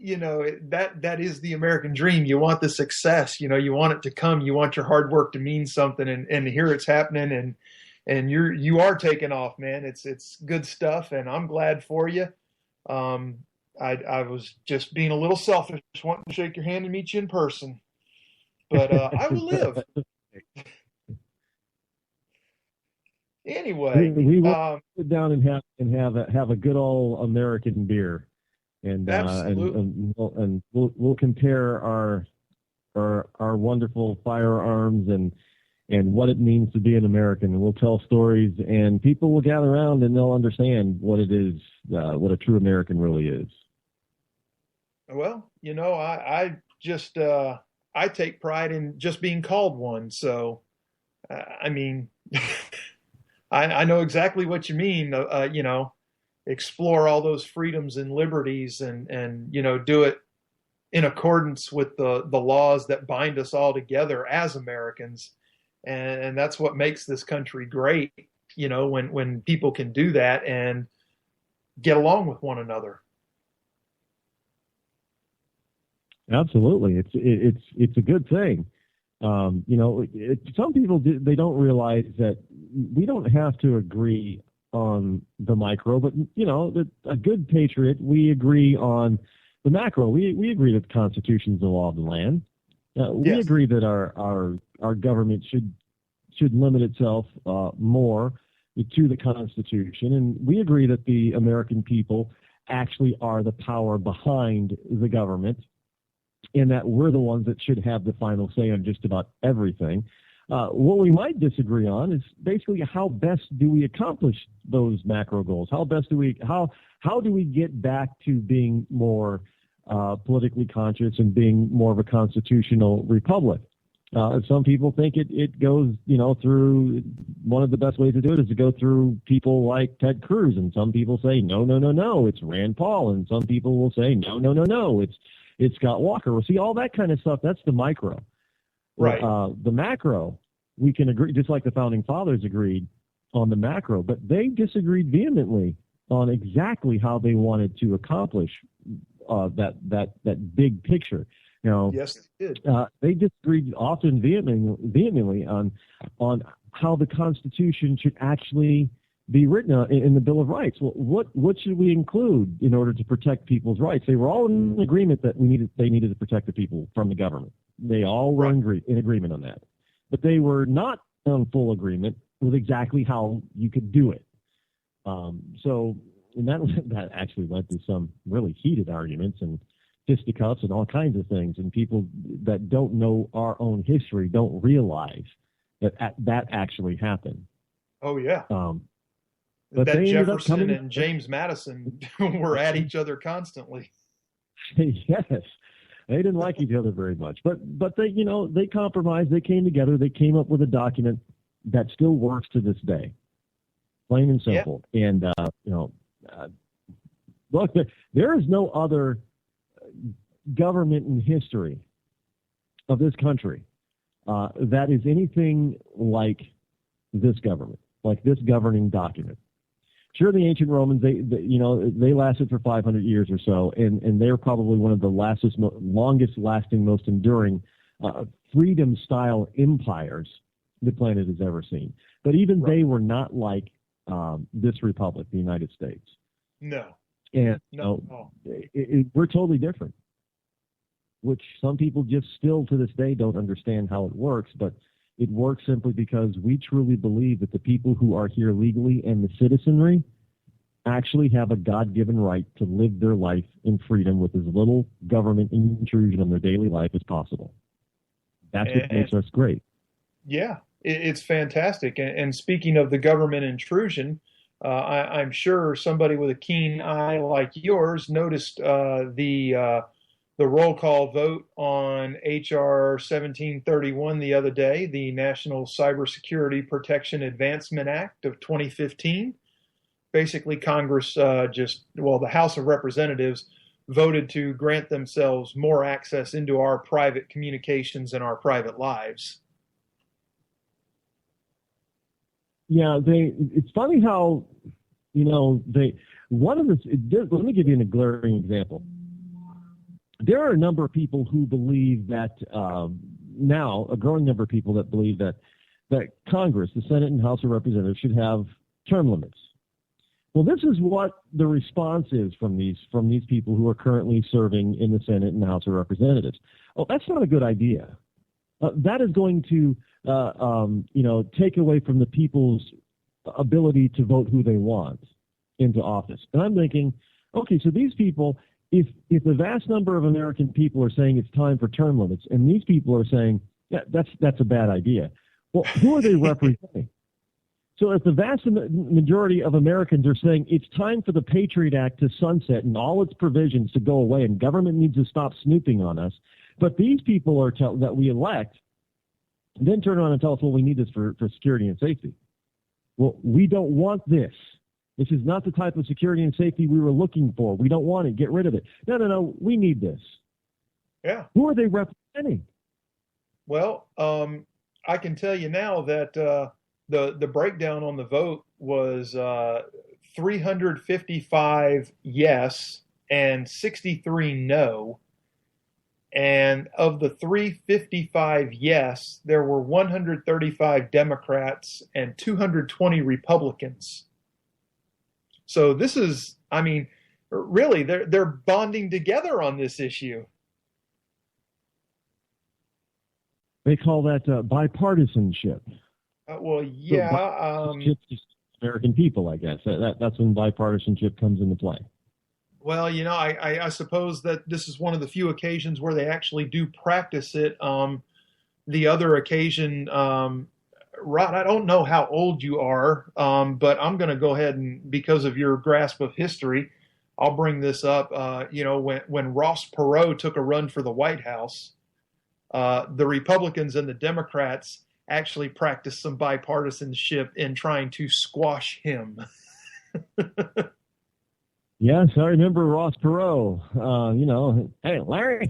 that is the American dream. You want the success, you want it to come. You want your hard work to mean something, and here it's happening, and you are taking off, man. It's good stuff, and I'm glad for you. I was just being a little selfish, wanting to shake your hand and meet you in person, but I will live. Anyway, we will sit down and have a good old American beer, and we'll compare our wonderful firearms and what it means to be an American, and we'll tell stories, and people will gather around and they'll understand what it is, what a true American really is. Well, I just I take pride in just being called one. So, I mean, I know exactly what you mean. Explore all those freedoms and liberties, and do it in accordance with the laws that bind us all together as Americans, and that's what makes this country great. When people can do that and get along with one another. Absolutely, it's a good thing. Some people they don't realize that we don't have to agree on the micro, but a good patriot, we agree on the macro. We agree that the Constitution is the law of the land. We Yes. agree that our government should limit itself more to the Constitution, and we agree that the American people actually are the power behind the government, and that we're the ones that should have the final say on just about everything. What we might disagree on is basically how best do we accomplish those macro goals? How do we get back to being more politically conscious and being more of a constitutional republic? Some people think it goes, through one of the best ways to do it is to go through people like Ted Cruz, and some people say no, it's Rand Paul, and some people will say no, it's Scott Walker. Well, see, all that kind of stuff, that's the micro. Right. The macro, we can agree, just like the Founding Fathers agreed on the macro, but they disagreed vehemently on exactly how they wanted to accomplish that big picture. Yes, they did. They disagreed often vehemently on how the Constitution should actually be written in the Bill of Rights. Well, what should we include in order to protect people's rights? They were all in agreement that they needed to protect the people from the government. They all were in agreement on that, but they were not in full agreement with exactly how you could do it. And that actually led to some really heated arguments and fisticuffs and all kinds of things. And people that don't know our own history don't realize that actually happened. Oh yeah. But that they Jefferson and James Madison were at each other constantly. Yes, they didn't like each other very much, but they compromised. They came together. They came up with a document that still works to this day, plain and simple. Yeah. And look, there is no other government in history of this country that is anything like this government, like this governing document. Sure, the ancient Romans, they lasted for 500 years or so, and they're probably one of the longest lasting, most enduring freedom-style empires the planet has ever seen. But even they were not like this republic, the United States. No. And no. We're totally different, which some people just still to this day don't understand how it works, but it works simply because we truly believe that the people who are here legally and the citizenry actually have a God-given right to live their life in freedom with as little government intrusion on their daily life as possible. That's what makes us great. Yeah, it's fantastic. And speaking of the government intrusion, I'm sure somebody with a keen eye like yours noticed the roll call vote on H.R. 1731 the other day, the National Cybersecurity Protection Advancement Act of 2015. Basically, Congress the House of Representatives voted to grant themselves more access into our private communications and our private lives. Yeah, it's funny how, let me give you a glaring example. There are a number of people who believe that now, a growing number of people that believe that Congress, the Senate and House of Representatives, should have term limits. Well, this is what the response is from these people who are currently serving in the Senate and the House of Representatives. Oh, that's not a good idea. That is going to, take away from the people's ability to vote who they want into office. And I'm thinking, okay, so these people, if the vast number of American people are saying it's time for term limits, and these people are saying, yeah, that's a bad idea. Well, who are they representing? So if the vast majority of Americans are saying it's time for the Patriot Act to sunset and all its provisions to go away and government needs to stop snooping on us, but these people are that we elect then turn around and tell us, well, we need this for security and safety. Well, we don't want this. This is not the type of security and safety we were looking for. We don't want it. Get rid of it. No. We need this. Yeah. Who are they representing? Well, I can tell you now that the breakdown on the vote was 355 yes and 63 no. And of the 355 yes, there were 135 Democrats and 220 Republicans. So this is, really, they're bonding together on this issue. They call that bipartisanship. Well, yeah. American people, I guess. That's when bipartisanship comes into play. Well, I suppose that this is one of the few occasions where they actually do practice it. The other occasion, Rod, I don't know how old you are, but I'm going to go ahead and, because of your grasp of history, I'll bring this up. When Ross Perot took a run for the White House, the Republicans and the Democrats actually practiced some bipartisanship in trying to squash him. Yes, I remember Ross Perot. Hey, Larry,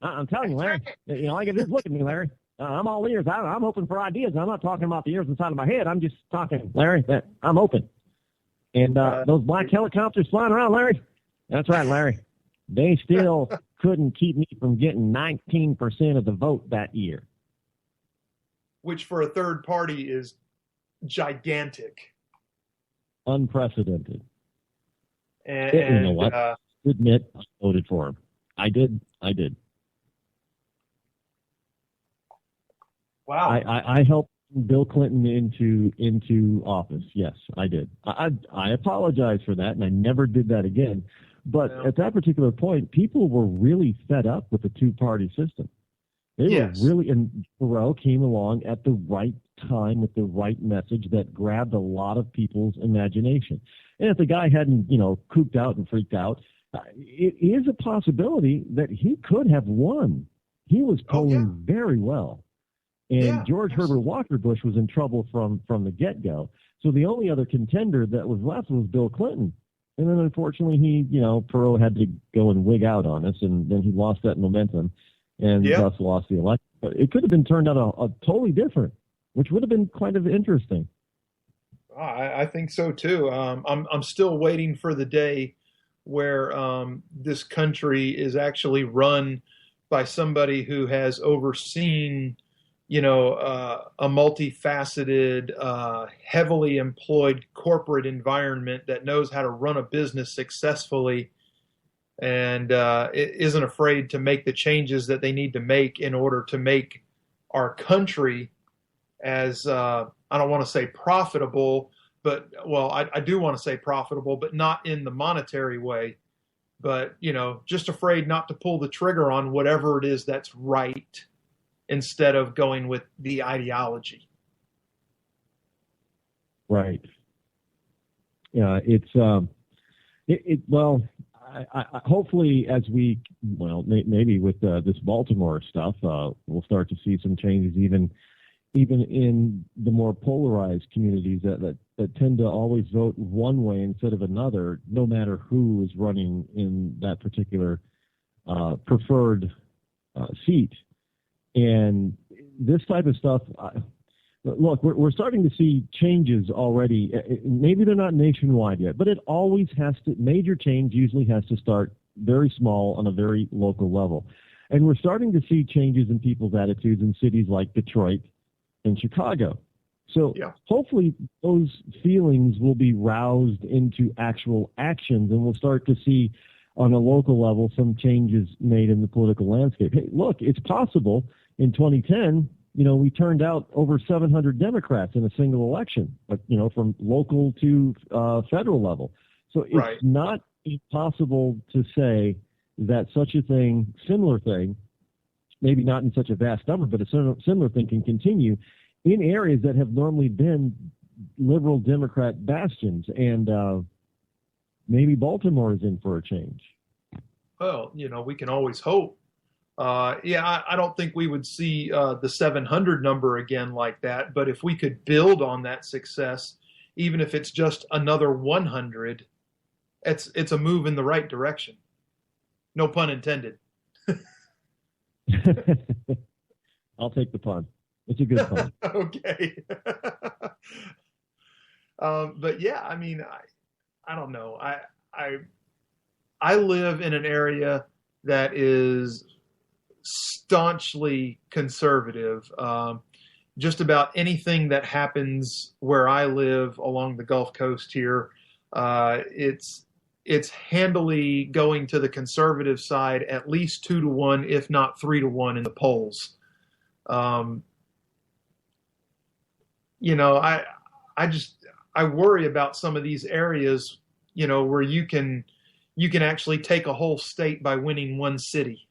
I'm telling you, Larry, I can just look at me, Larry. I'm all ears. I'm open for ideas. I'm not talking about the ears inside of my head. I'm just talking, Larry, that I'm open. And those black helicopters flying around, Larry, that's right, Larry. They still couldn't keep me from getting 19% of the vote that year. Which for a third party is gigantic. Unprecedented. And you know what? Admit I voted for him. I did. Wow. I helped Bill Clinton into office. Yes, I did. I apologize for that, and I never did that again. But at that particular point, people were really fed up with the two-party system. They were really, and Perot came along at the right time with the right message that grabbed a lot of people's imagination. And if the guy hadn't, cooped out and freaked out, it is a possibility that he could have won. He was polling very well. And George Herbert Walker Bush was in trouble from the get-go. So the only other contender that was left was Bill Clinton. And then unfortunately Perot had to go and wig out on us, and then he lost that momentum and thus lost the election. But it could have been turned out a totally different, which would have been kind of interesting. I think so too. I'm still waiting for the day where this country is actually run by somebody who has overseen, a multifaceted, heavily employed corporate environment that knows how to run a business successfully and isn't afraid to make the changes that they need to make in order to make our country as, I don't want to say profitable, but well, I do want to say profitable, but not in the monetary way. But, just afraid not to pull the trigger on whatever it is that's right instead of going with the ideology. Right. Yeah, it's hopefully as maybe with this Baltimore stuff, we'll start to see some changes even in the more polarized communities that tend to always vote one way instead of another, no matter who is running in that particular preferred seat. And this type of stuff, look, we're starting to see changes already. Maybe they're not nationwide yet, but it always has to, major change usually has to start very small on a very local level. And we're starting to see changes in people's attitudes in cities like Detroit and Chicago. So hopefully those feelings will be roused into actual actions, and we'll start to see on a local level some changes made in the political landscape. Hey, look, it's possible in 2010, we turned out over 700 Democrats in a single election, but, from local to federal level. So it's not impossible to say that such a thing, similar thing, maybe not in such a vast number, but a similar thing can continue in areas that have normally been liberal Democrat bastions. And maybe Baltimore is in for a change. Well, we can always hope. I don't think we would see the 700 number again like that. But if we could build on that success, even if it's just another 100, it's a move in the right direction. No pun intended. I'll take the pun. It's a good pun. Okay. But yeah, I don't know. I live in an area that is staunchly conservative. Just about anything that happens where I live along the Gulf Coast here, it's handily going to the conservative side, at least 2-1, if not 3-1 in the polls. I worry about some of these areas, where you can actually take a whole state by winning one city.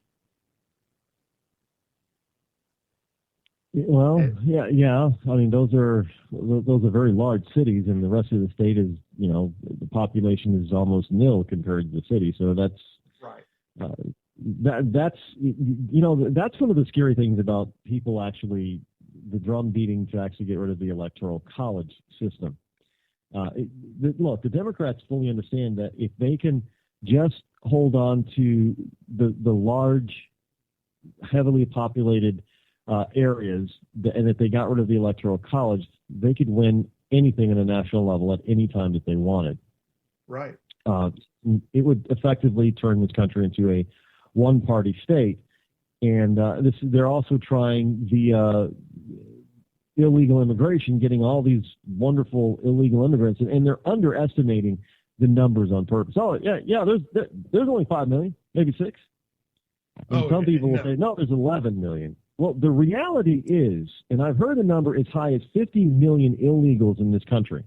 Well, yeah. Those are very large cities, and the rest of the state is, the population is almost nil compared to the city. So that's right. That's one of the scary things about people actually, the drum beating to actually get rid of the electoral college system. Look, the Democrats fully understand that if they can just hold on to the large, heavily populated areas, and if they got rid of the electoral college, they could win anything at a national level at any time that they wanted. Right. It would effectively turn this country into a one-party state. And they're also trying the illegal immigration, getting all these wonderful illegal immigrants, and they're underestimating the numbers on purpose. Oh, yeah. There's only 5 million, maybe 6. And some people will say, no, there's 11 million. Well, the reality is, and I've heard a number as high as 50 million illegals in this country.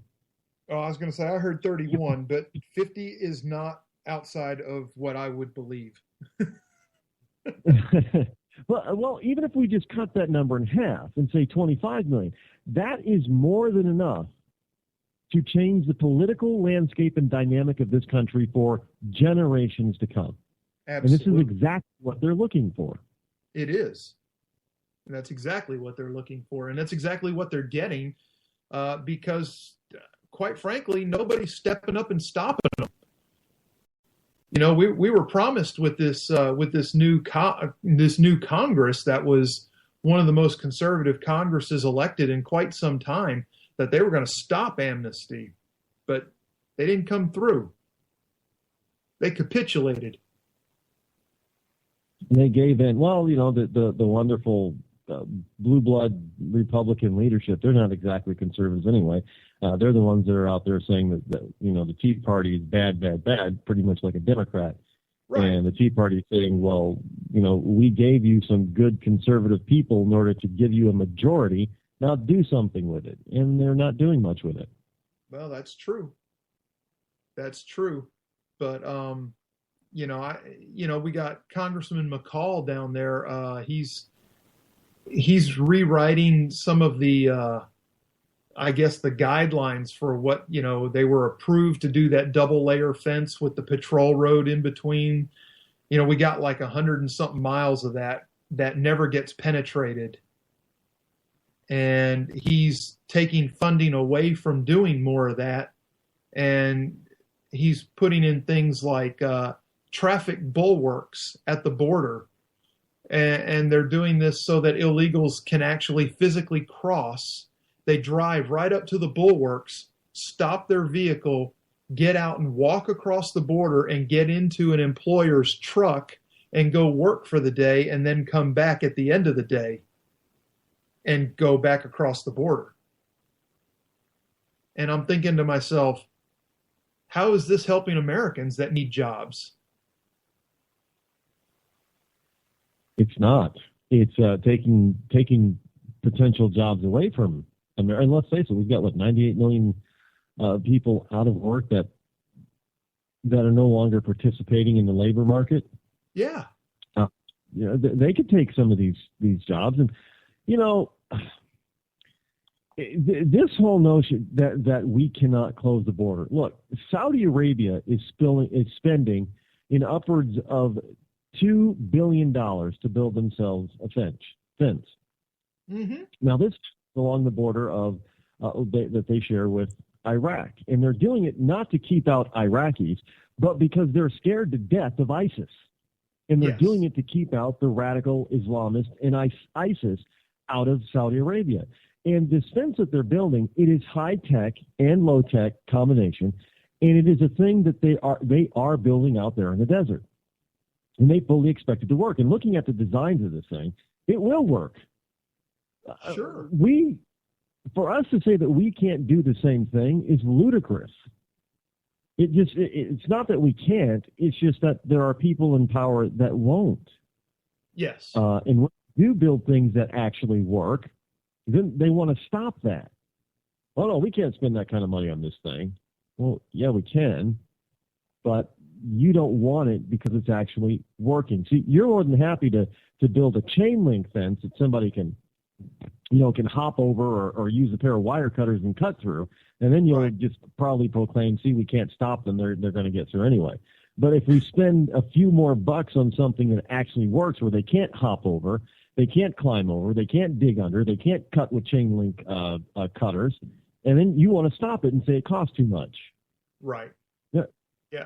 Oh, I was going to say I heard 31, but 50 is not outside of what I would believe. Well, even if we just cut that number in half and say 25 million, that is more than enough to change the political landscape and dynamic of this country for generations to come. Absolutely. And this is exactly what they're looking for. It is. And that's exactly what they're looking for. And that's exactly what they're getting because, quite frankly, nobody's stepping up and stopping them. We were promised with this new Congress that was one of the most conservative Congresses elected in quite some time, that they were going to stop amnesty, but they didn't come through. They capitulated. They gave in. Well, the wonderful blue blood Republican leadership, they're not exactly conservatives anyway. They're the ones that are out there saying that the Tea Party is bad, pretty much like a Democrat. Right. And the Tea Party is saying, well, we gave you some good conservative people in order to give you a majority. Now do something with it. And they're not doing much with it. Well, that's true. That's true. But we got Congressman McCall down there. He's rewriting some of the I guess the guidelines for what, they were approved to do that double layer fence with the patrol road in between. We got like 100 and something miles of that never gets penetrated. And he's taking funding away from doing more of that. And he's putting in things like traffic bulwarks at the border. And they're doing this so that illegals can actually physically cross. They drive right up to the bulwarks, stop their vehicle, get out and walk across the border and get into an employer's truck and go work for the day and then come back at the end of the day and go back across the border. And I'm thinking to myself, how is this helping Americans that need jobs? It's not. It's taking potential jobs away from America. And let's face it, we've got 98 million people out of work that are no longer participating in the labor market. Yeah. They could take some of these jobs, and this whole notion that we cannot close the border. Look, Saudi Arabia is spending in upwards of $2 billion to build themselves a fence. Mm-hmm. Now, this is along the border of that they share with Iraq, and they're doing it not to keep out Iraqis, but because they're scared to death of ISIS, and they're doing it to keep out the radical Islamists and ISIS out of Saudi Arabia. And this fence that they're building, it is high tech and low tech combination, and it is a thing that they are building out there in the desert. And they fully expect it to work. And looking at the designs of this thing, it will work. Sure. For us to say that we can't do the same thing is ludicrous. It's not that we can't. It's just that there are people in power that won't. Yes. And when we do build things that actually work, then they want to stop that. Oh, no, we can't spend that kind of money on this thing. Well, yeah, we can, but you don't want it because it's actually working. See, you're more than happy to build a chain link fence that somebody can hop over or use a pair of wire cutters and cut through, and then you'll just probably proclaim, see, we can't stop them. They're going to get through anyway. But if we spend a few more bucks on something that actually works, where they can't hop over, they can't climb over, they can't dig under, they can't cut with chain link cutters, and then you want to stop it and say it costs too much. Right. Yeah.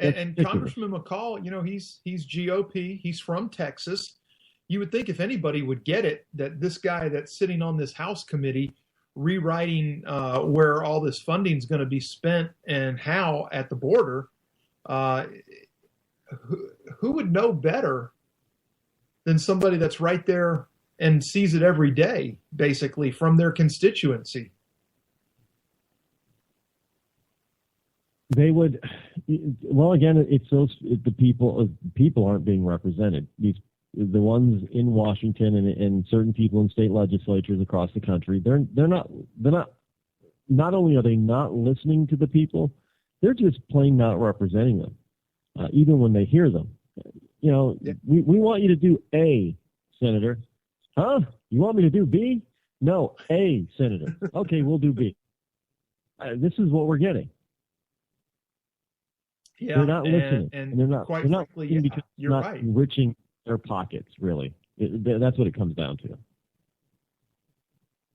And Congressman McCall, he's GOP. He's from Texas. You would think if anybody would get it, that this guy that's sitting on this House committee rewriting where all this funding is going to be spent and how at the border, who would know better than somebody that's right there and sees it every day, basically, from their constituency? They would. Well, again, it's the people aren't being represented. The ones in Washington and certain people in state legislatures across the country, they're not only are they not listening to the people, they're just plain not representing them, even when they hear them. We want you to do A, Senator. Huh? You want me to do B? No, A, Senator. Okay, we'll do B. This is what we're getting. Yeah, they're not listening, and they're not. Quite they're not frankly, because you're not right. enriching their pockets. Really, that's what it comes down to.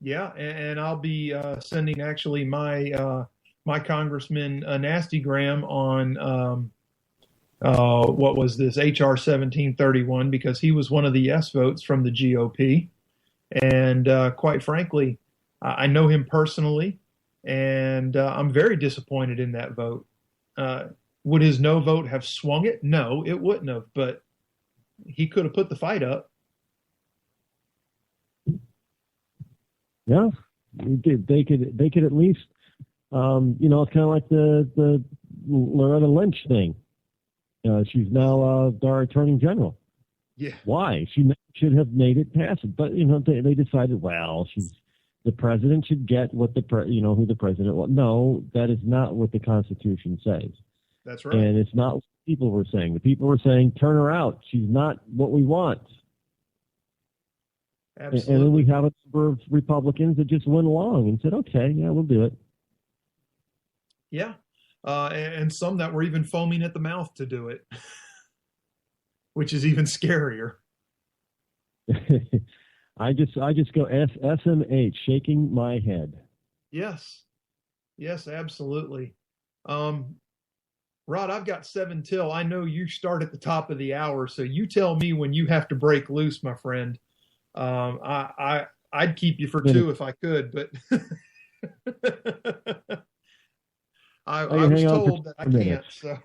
Yeah, and I'll be sending actually my my congressman a nastygram on what was this, HR 1731, because he was one of the yes votes from the GOP, and quite frankly, I know him personally, and I'm very disappointed in that vote. Would his no vote have swung it? No, it wouldn't have, but he could have put the fight up. Yeah, they could at least, it's kind of like the Loretta Lynch thing. She's now our attorney general. Yeah. Why? She should have made it pass it, but they decided, well, the president should get what who the president wants. No, that is not what the Constitution says. That's right. And it's not what people were saying. The people were saying, turn her out. She's not what we want. Absolutely. And then we have a number of Republicans that just went along and said, okay, yeah, we'll do it. Yeah. And some that were even foaming at the mouth to do it, which is even scarier. I just go SMH, shaking my head. Yes. Yes, absolutely. Rod, I've got 7 till. I know you start at the top of the hour, so you tell me when you have to break loose, my friend. I'd keep you for 2 if I could, but I was told that I can't. So,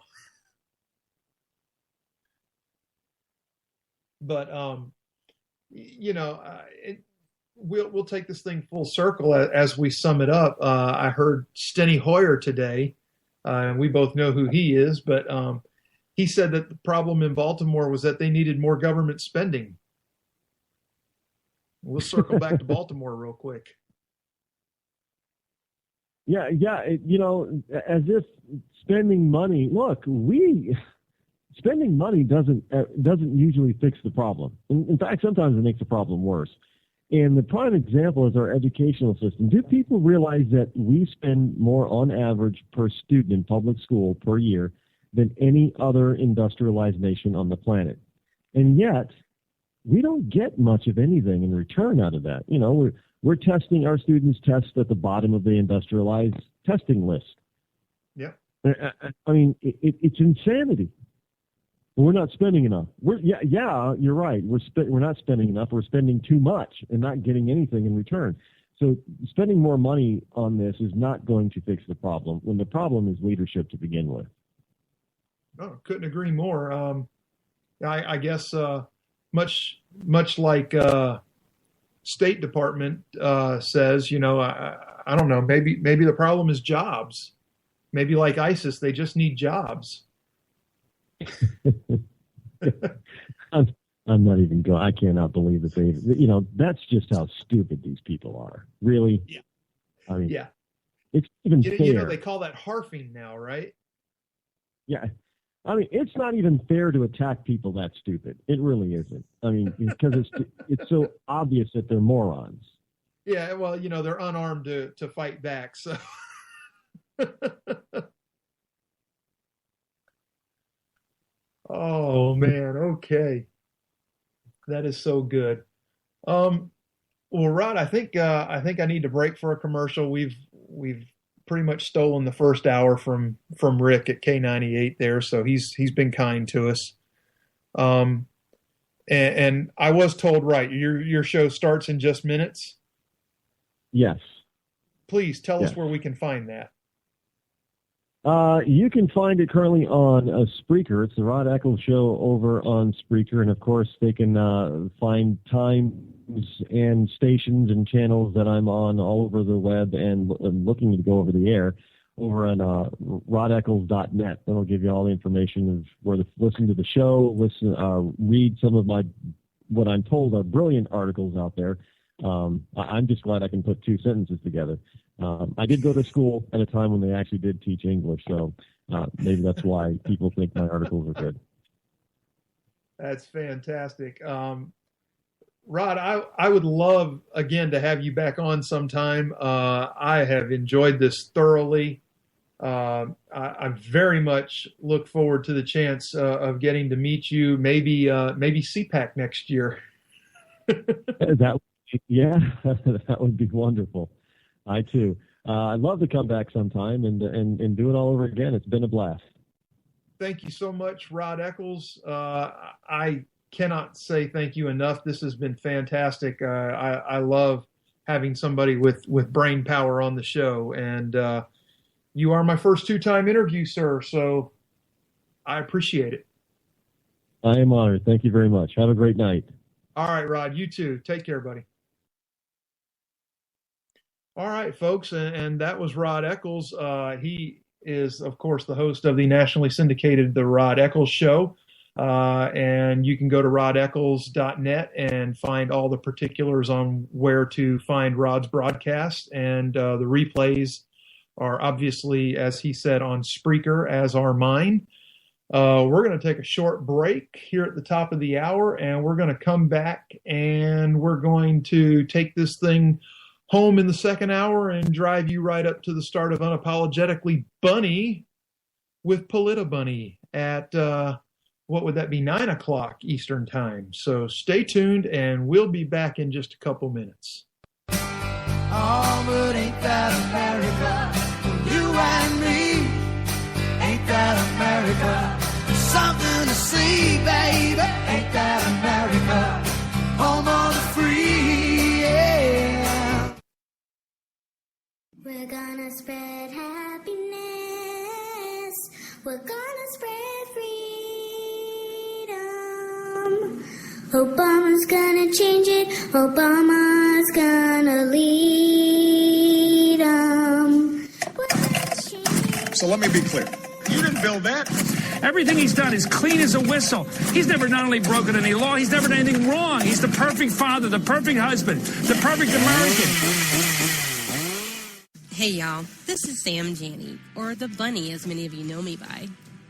but we'll take this thing full circle as we sum it up. I heard Steny Hoyer today. And we both know who he is, but he said that the problem in Baltimore was that they needed more government spending. We'll circle back to Baltimore real quick. Yeah. As if spending money. Look, spending money doesn't usually fix the problem. In fact, sometimes it makes the problem worse. And the prime example is our educational system. Do people realize that we spend more on average per student in public school per year than any other industrialized nation on the planet? And yet, we don't get much of anything in return out of that. We're testing, our students test at the bottom of the industrialized testing list. Yeah. I mean, it's insanity. We're not spending enough. You're right. We're not spending enough. We're spending too much and not getting anything in return. So spending more money on this is not going to fix the problem when the problem is leadership to begin with. Oh, couldn't agree more. I guess much like State Department says, I don't know. Maybe the problem is jobs. Maybe like ISIS, they just need jobs. I'm not even going. I cannot believe that that's just how stupid these people are. Really? Yeah. I mean, yeah. It's even fair. They call that harfing now, right? Yeah. I mean, it's not even fair to attack people that stupid. It really isn't. I mean, because it's so obvious that they're morons. Yeah. Well, they're unarmed to fight back. So. Oh man, okay, that is so good. Well, Rod, I think I need to break for a commercial. We've pretty much stolen the first hour from Rick at K98 there, so he's been kind to us. And I was told right, your show starts in just minutes. Yes. Please tell us where we can find that. You can find it currently on Spreaker. It's the Rod Eccles Show over on Spreaker. And, of course, they can find times and stations and channels that I'm on all over the web and looking to go over the air over on rodeccles.net. That'll give you all the information of where to listen to the show, read some of what I'm told are brilliant articles out there. I'm just glad I can put 2 sentences together. I did go to school at a time when they actually did teach English, so maybe that's why people think my articles are good. That's fantastic. Rod, I would love, again, to have you back on sometime. I have enjoyed this thoroughly. I very much look forward to the chance of getting to meet you, maybe CPAC next year. That would be wonderful. I too. I'd love to come back sometime and do it all over again. It's been a blast. Thank you so much, Rod Eccles. I cannot say thank you enough. This has been fantastic. I love having somebody with brain power on the show, and you are my first 2-time interview, sir. So I appreciate it. I am honored. Thank you very much. Have a great night. All right, Rod. You too. Take care, buddy. All right, folks, and that was Rod Eccles. He is, of course, the host of the nationally syndicated The Rod Eccles Show. And you can go to rodeccles.net and find all the particulars on where to find Rod's broadcast. And the replays are obviously, as he said, on Spreaker, as are mine. We're going to take a short break here at the top of the hour, and we're going to come back and we're going to take this thing home in the second hour and drive you right up to the start of Unapologetically Bunny with Polita Bunny at, what would that be, 9 o'clock Eastern Time. So stay tuned, and we'll be back in just a couple minutes. Oh, but ain't that America? You and me, ain't that America? Something to see, baby. Ain't that America? Home of the free, yeah. We're gonna spread happiness. We're gonna spread freedom. Obama's gonna change it. Obama's gonna lead 'em. So let me be clear. You didn't build that. Everything he's done is clean as a whistle. He's never not only broken any law, he's never done anything wrong. He's the perfect father, the perfect husband, the perfect American. Hey, y'all. This is Sam Janney, or the Bunny, as many of you know me by.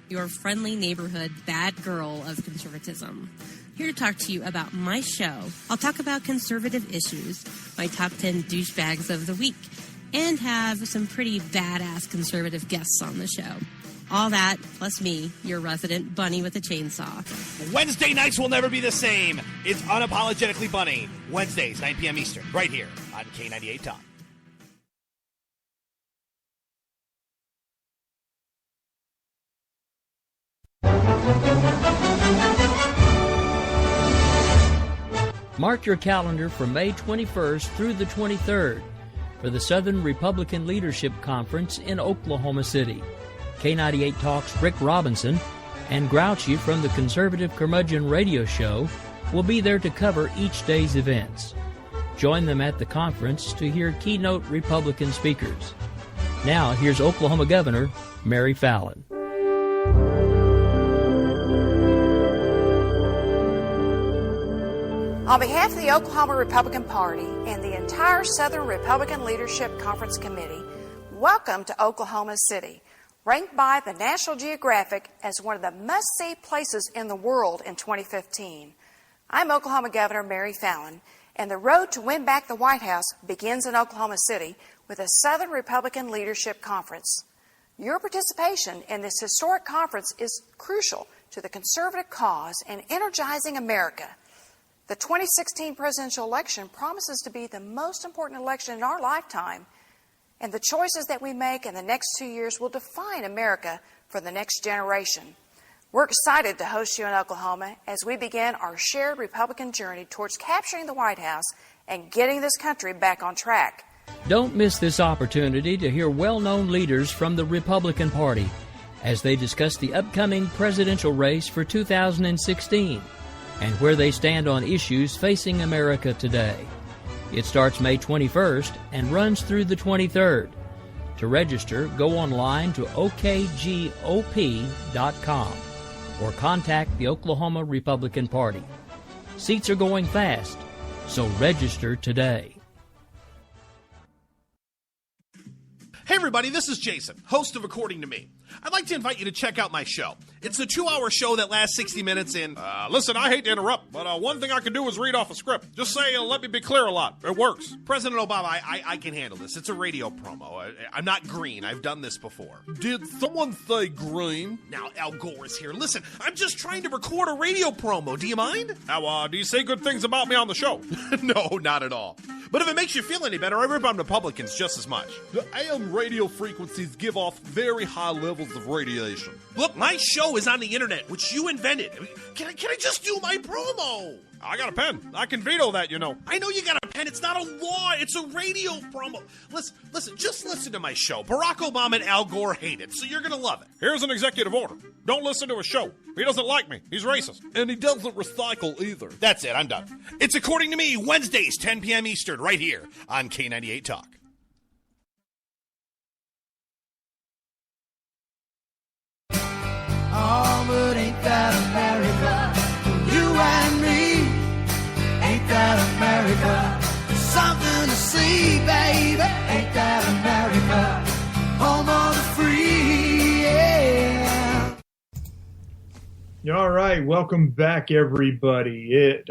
Your friendly neighborhood bad girl of conservatism. Here to talk to you about my show. I'll talk about conservative issues, my top 10 douchebags of the week, and have some pretty badass conservative guests on the show. All that, plus me, your resident bunny with a chainsaw. Wednesday nights will never be the same. It's Unapologetically Bunny. Wednesdays, 9 p.m. Eastern, right here on K98 Talk. Mark your calendar for May 21st through the 23rd for the Southern Republican Leadership Conference in Oklahoma City. K98 Talk's Rick Robinson and Grouchy from the Conservative Curmudgeon Radio Show will be there to cover each day's events. Join them at the conference to hear keynote Republican speakers. Now, here's Oklahoma Governor Mary Fallin. On behalf of the Oklahoma Republican Party and the entire Southern Republican Leadership Conference Committee, welcome to Oklahoma City, ranked by the National Geographic as one of the must-see places in the world in 2015. I'm Oklahoma Governor Mary Fallin, and the road to win back the White House begins in Oklahoma City with the Southern Republican Leadership Conference. Your participation in this historic conference is crucial to the conservative cause and energizing America. The 2016 presidential election promises to be the most important election in our lifetime, and the choices that we make in the next 2 years will define America for the next generation. We're excited to host you in Oklahoma as we begin our shared Republican journey towards capturing the White House and getting this country back on track. Don't miss this opportunity to hear well-known leaders from the Republican Party as they discuss the upcoming presidential race for 2016 and where they stand on issues facing America today. It starts May 21st and runs through the 23rd. To register, go online to okgop.com or contact the Oklahoma Republican Party. Seats are going fast, so register today. Hey everybody, this is Jason, host of According to Me. I'd like to invite you to check out my show. It's a 2-hour show that lasts 60 minutes in... listen, I hate to interrupt, but one thing I can do is read off a script. Just say, let me be clear a lot. It works. President Obama, I can handle this. It's a radio promo. I'm not green. I've done this before. Did someone say green? Now, Al Gore is here. Listen, I'm just trying to record a radio promo. Do you mind? Now, do you say good things about me on the show? No, not at all. But if it makes you feel any better, I rip on Republicans just as much. The AM radio frequencies give off very high levels of radiation. Look, my show is on the internet, which you invented. Can I just do my promo? I got a pen. I can veto that, you know. I know you got a pen. It's not a law. It's a radio promo. Listen, just listen to my show. Barack Obama and Al Gore hate it, so you're going to love it. Here's an executive order. Don't listen to his show. He doesn't like me. He's racist. And he doesn't recycle either. That's it. I'm done. It's According to Me, Wednesdays, 10 p.m. Eastern, right here on K98 Talk. Oh, but ain't that America? All right, welcome back, everybody. It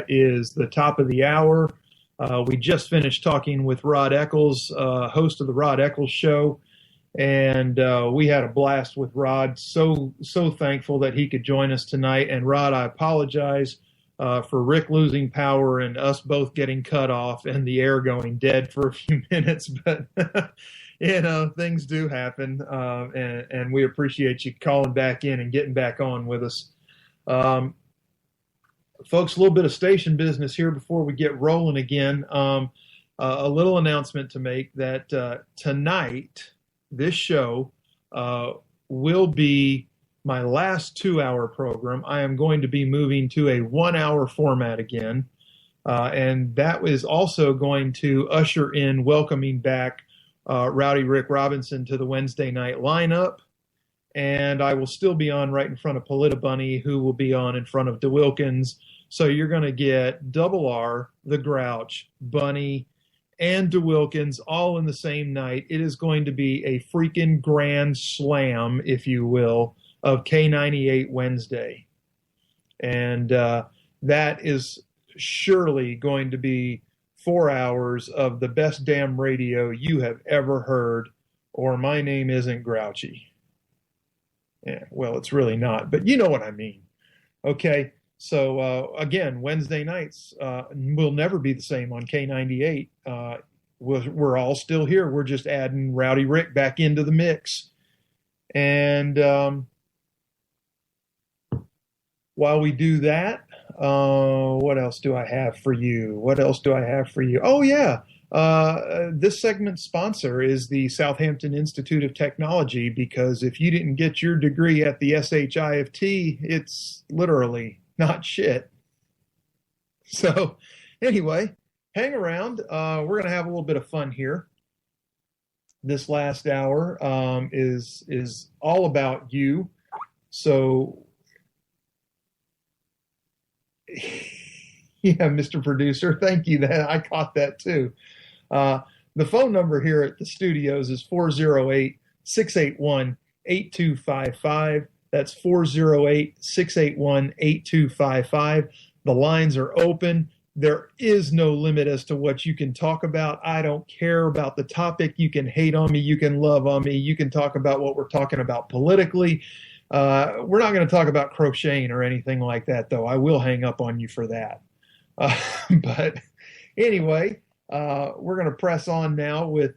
is the top of the hour. We just finished talking with Rod Eccles, host of the Rod Eccles Show, and we had a blast with Rod. So thankful that he could join us tonight. And Rod, I apologize for Rick losing power and us both getting cut off and the air going dead for a few minutes, but things do happen, and we appreciate you calling back in and getting back on with us. Folks, a little bit of station business here before we get rolling again. A little announcement to make that tonight, this show will be my last 2-hour program. I am going to be moving to a 1-hour format again, and that is also going to usher in welcoming back Rowdy Rick Robinson to the Wednesday night lineup. And I will still be on right in front of Polita Bunny, who will be on in front of DeWilkins. So you're going to get Double R, the Grouch, Bunny, and DeWilkins all in the same night. It is going to be a freaking grand slam, if you will, of K98 Wednesday. And that is surely going to be 4 hours of the best damn radio you have ever heard, or my name isn't Grouchy. Yeah, well, it's really not, but you know what I mean. Okay, so again, Wednesday nights will never be the same on K98. We're all still here. We're just adding Rowdy Rick back into the mix. And while we do that, what else do I have for you? Oh, yeah. This segment's sponsor is the Southampton Institute of Technology, because if you didn't get your degree at the SHIFT, it's literally not shit. So anyway, hang around. We're going to have a little bit of fun here. This last hour is all about you. So yeah, Mr. Producer, thank you. I caught that too. The phone number here at the studios is 408-681-8255. That's 408-681-8255. The lines are open. There is no limit as to what you can talk about. I don't care about the topic. You can hate on me. You can love on me. You can talk about what we're talking about politically. We're not going to talk about crocheting or anything like that, though. I will hang up on you for that. But anyway, we're going to press on now with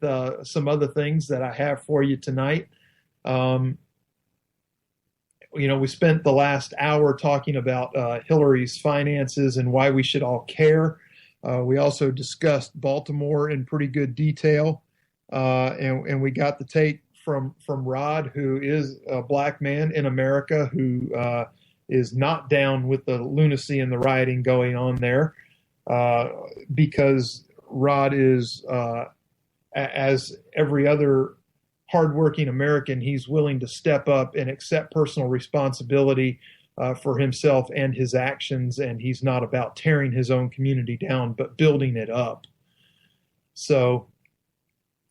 some other things that I have for you tonight. We spent the last hour talking about Hillary's finances and why we should all care. We also discussed Baltimore in pretty good detail, and we got the take from Rod, who is a black man in America who is not down with the lunacy and the rioting going on there, because Rod is, as every other hardworking American, he's willing to step up and accept personal responsibility for himself and his actions, and he's not about tearing his own community down, but building it up. So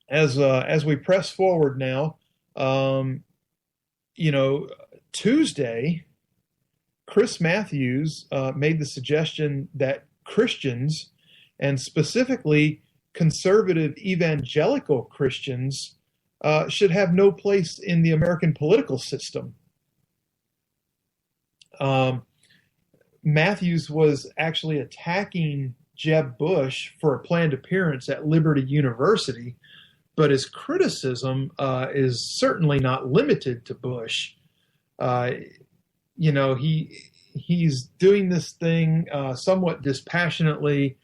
as we press forward now, Tuesday, Chris Matthews made the suggestion that Christians, and specifically conservative evangelical Christians, should have no place in the American political system. Matthews was actually attacking Jeb Bush for a planned appearance at Liberty University, but his criticism is certainly not limited to Bush. He's doing this thing somewhat dispassionately.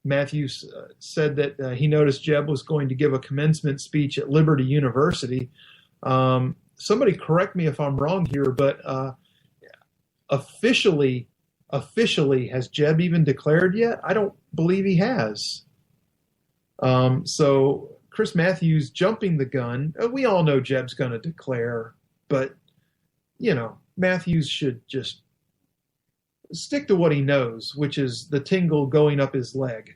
Matthews said that he noticed Jeb was going to give a commencement speech at Liberty University. Somebody correct me if I'm wrong here, but officially, has Jeb even declared yet? I don't believe he has. So Chris Matthews jumping the gun. We all know Jeb's going to declare, but, Matthews should just stick to what he knows, which is the tingle going up his leg.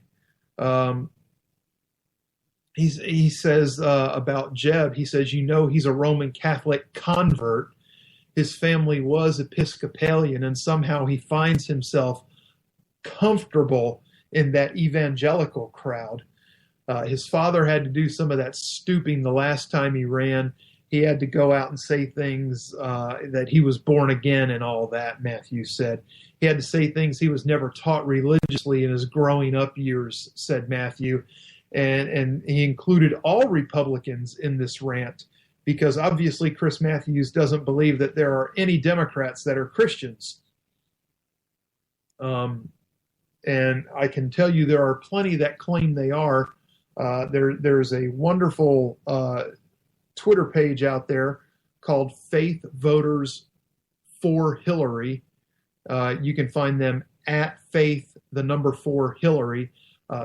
He says about Jeb, he says, he's a Roman Catholic convert. his family was Episcopalian, and somehow he finds himself comfortable in that evangelical crowd. His father had to do some of that stooping the last time he ran. He had to go out and say things that he was born again and all that, Matthew said. He had to say things he was never taught religiously in his growing up years, said Matthew. And he included all Republicans in this rant because obviously Chris Matthews doesn't believe that there are any Democrats that are Christians. And I can tell you there are plenty that claim they are. There's a wonderful Twitter page out there called Faith Voters for Hillary. You can find them at Faith, the number 4 Hillary.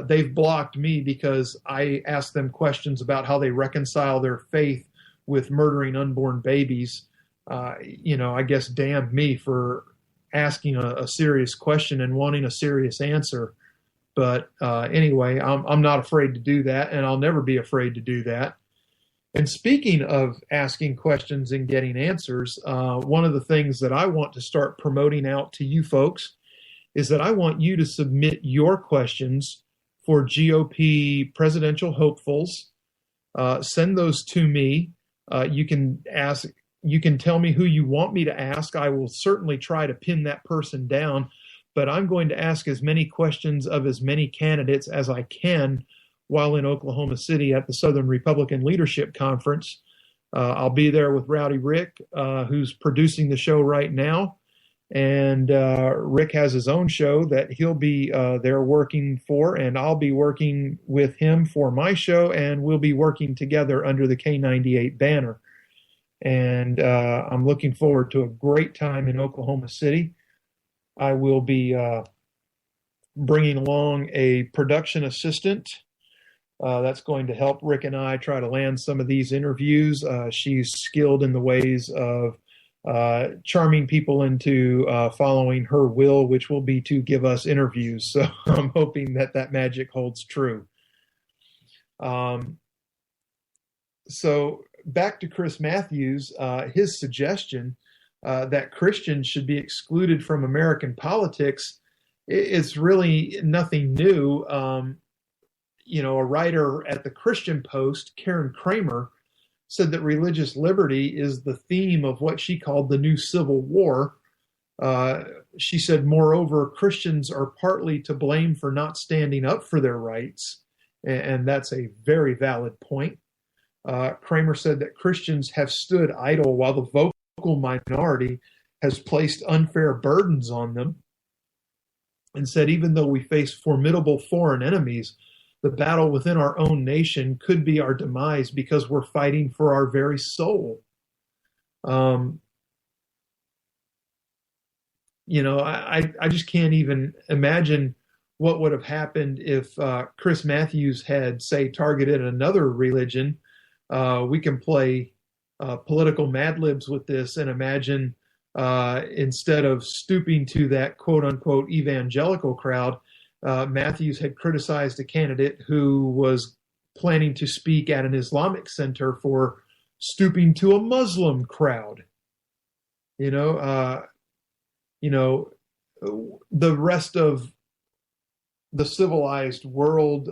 They've blocked me because I ask them questions about how they reconcile their faith with murdering unborn babies. I guess damn me for asking a serious question and wanting a serious answer. But anyway, I'm not afraid to do that, and I'll never be afraid to do that. And speaking of asking questions and getting answers, one of the things that I want to start promoting out to you folks is that I want you to submit your questions for GOP presidential hopefuls. Send those to me. You can tell me who you want me to ask. I will certainly try to pin that person down, but I'm going to ask as many questions of as many candidates as I can while in Oklahoma City at the Southern Republican Leadership Conference. I'll be there with Rowdy Rick, who's producing the show right now. And Rick has his own show that he'll be there working for, and I'll be working with him for my show, and we'll be working together under the K98 banner. And I'm looking forward to a great time in Oklahoma City. I will be bringing along a production assistant that's going to help Rick and I try to land some of these interviews. She's skilled in the ways of charming people into following her will, which will be to give us interviews. So I'm hoping that magic holds true. So back to Chris Matthews, his suggestion that Christians should be excluded from American politics is really nothing new. A writer at the Christian Post, Karen Kramer, said that religious liberty is the theme of what she called the new Civil War. She said, moreover, Christians are partly to blame for not standing up for their rights. And that's a very valid point. Kramer said that Christians have stood idle while the vocal minority has placed unfair burdens on them, and said even though we face formidable foreign enemies, the battle within our own nation could be our demise because we're fighting for our very soul. I just can't even imagine what would have happened if Chris Matthews had, say, targeted another religion. We can play political Mad Libs with this and imagine instead of stooping to that quote-unquote evangelical crowd, Matthews had criticized a candidate who was planning to speak at an Islamic center for stooping to a Muslim crowd. The rest of the civilized world,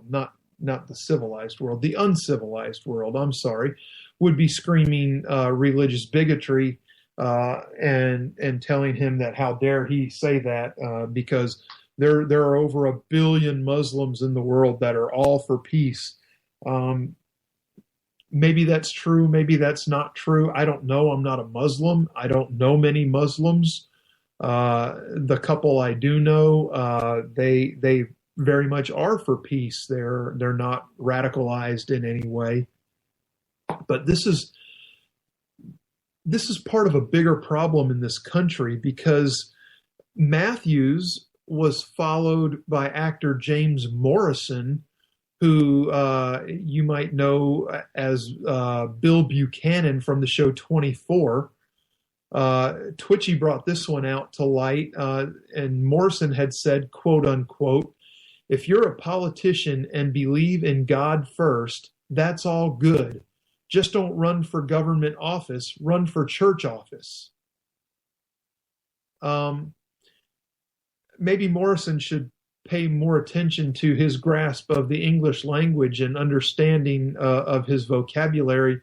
not the civilized world, the uncivilized world, I'm sorry, would be screaming religious bigotry and telling him that how dare he say that because there are over 1 billion Muslims in the world that are all for peace. Maybe that's true. Maybe that's not true. I don't know. I'm not a Muslim. I don't know many Muslims. The couple I do know, they very much are for peace. They're not radicalized in any way. But this is part of a bigger problem in this country because Matthews was followed by actor James Morrison, who you might know as Bill Buchanan from the show 24. Twitchy brought this one out to light, and Morrison had said, quote unquote, "If you're a politician and believe in God first, that's all good. just don't run for government office, run for church office. Maybe Morrison should pay more attention to his grasp of the English language and understanding of his vocabulary,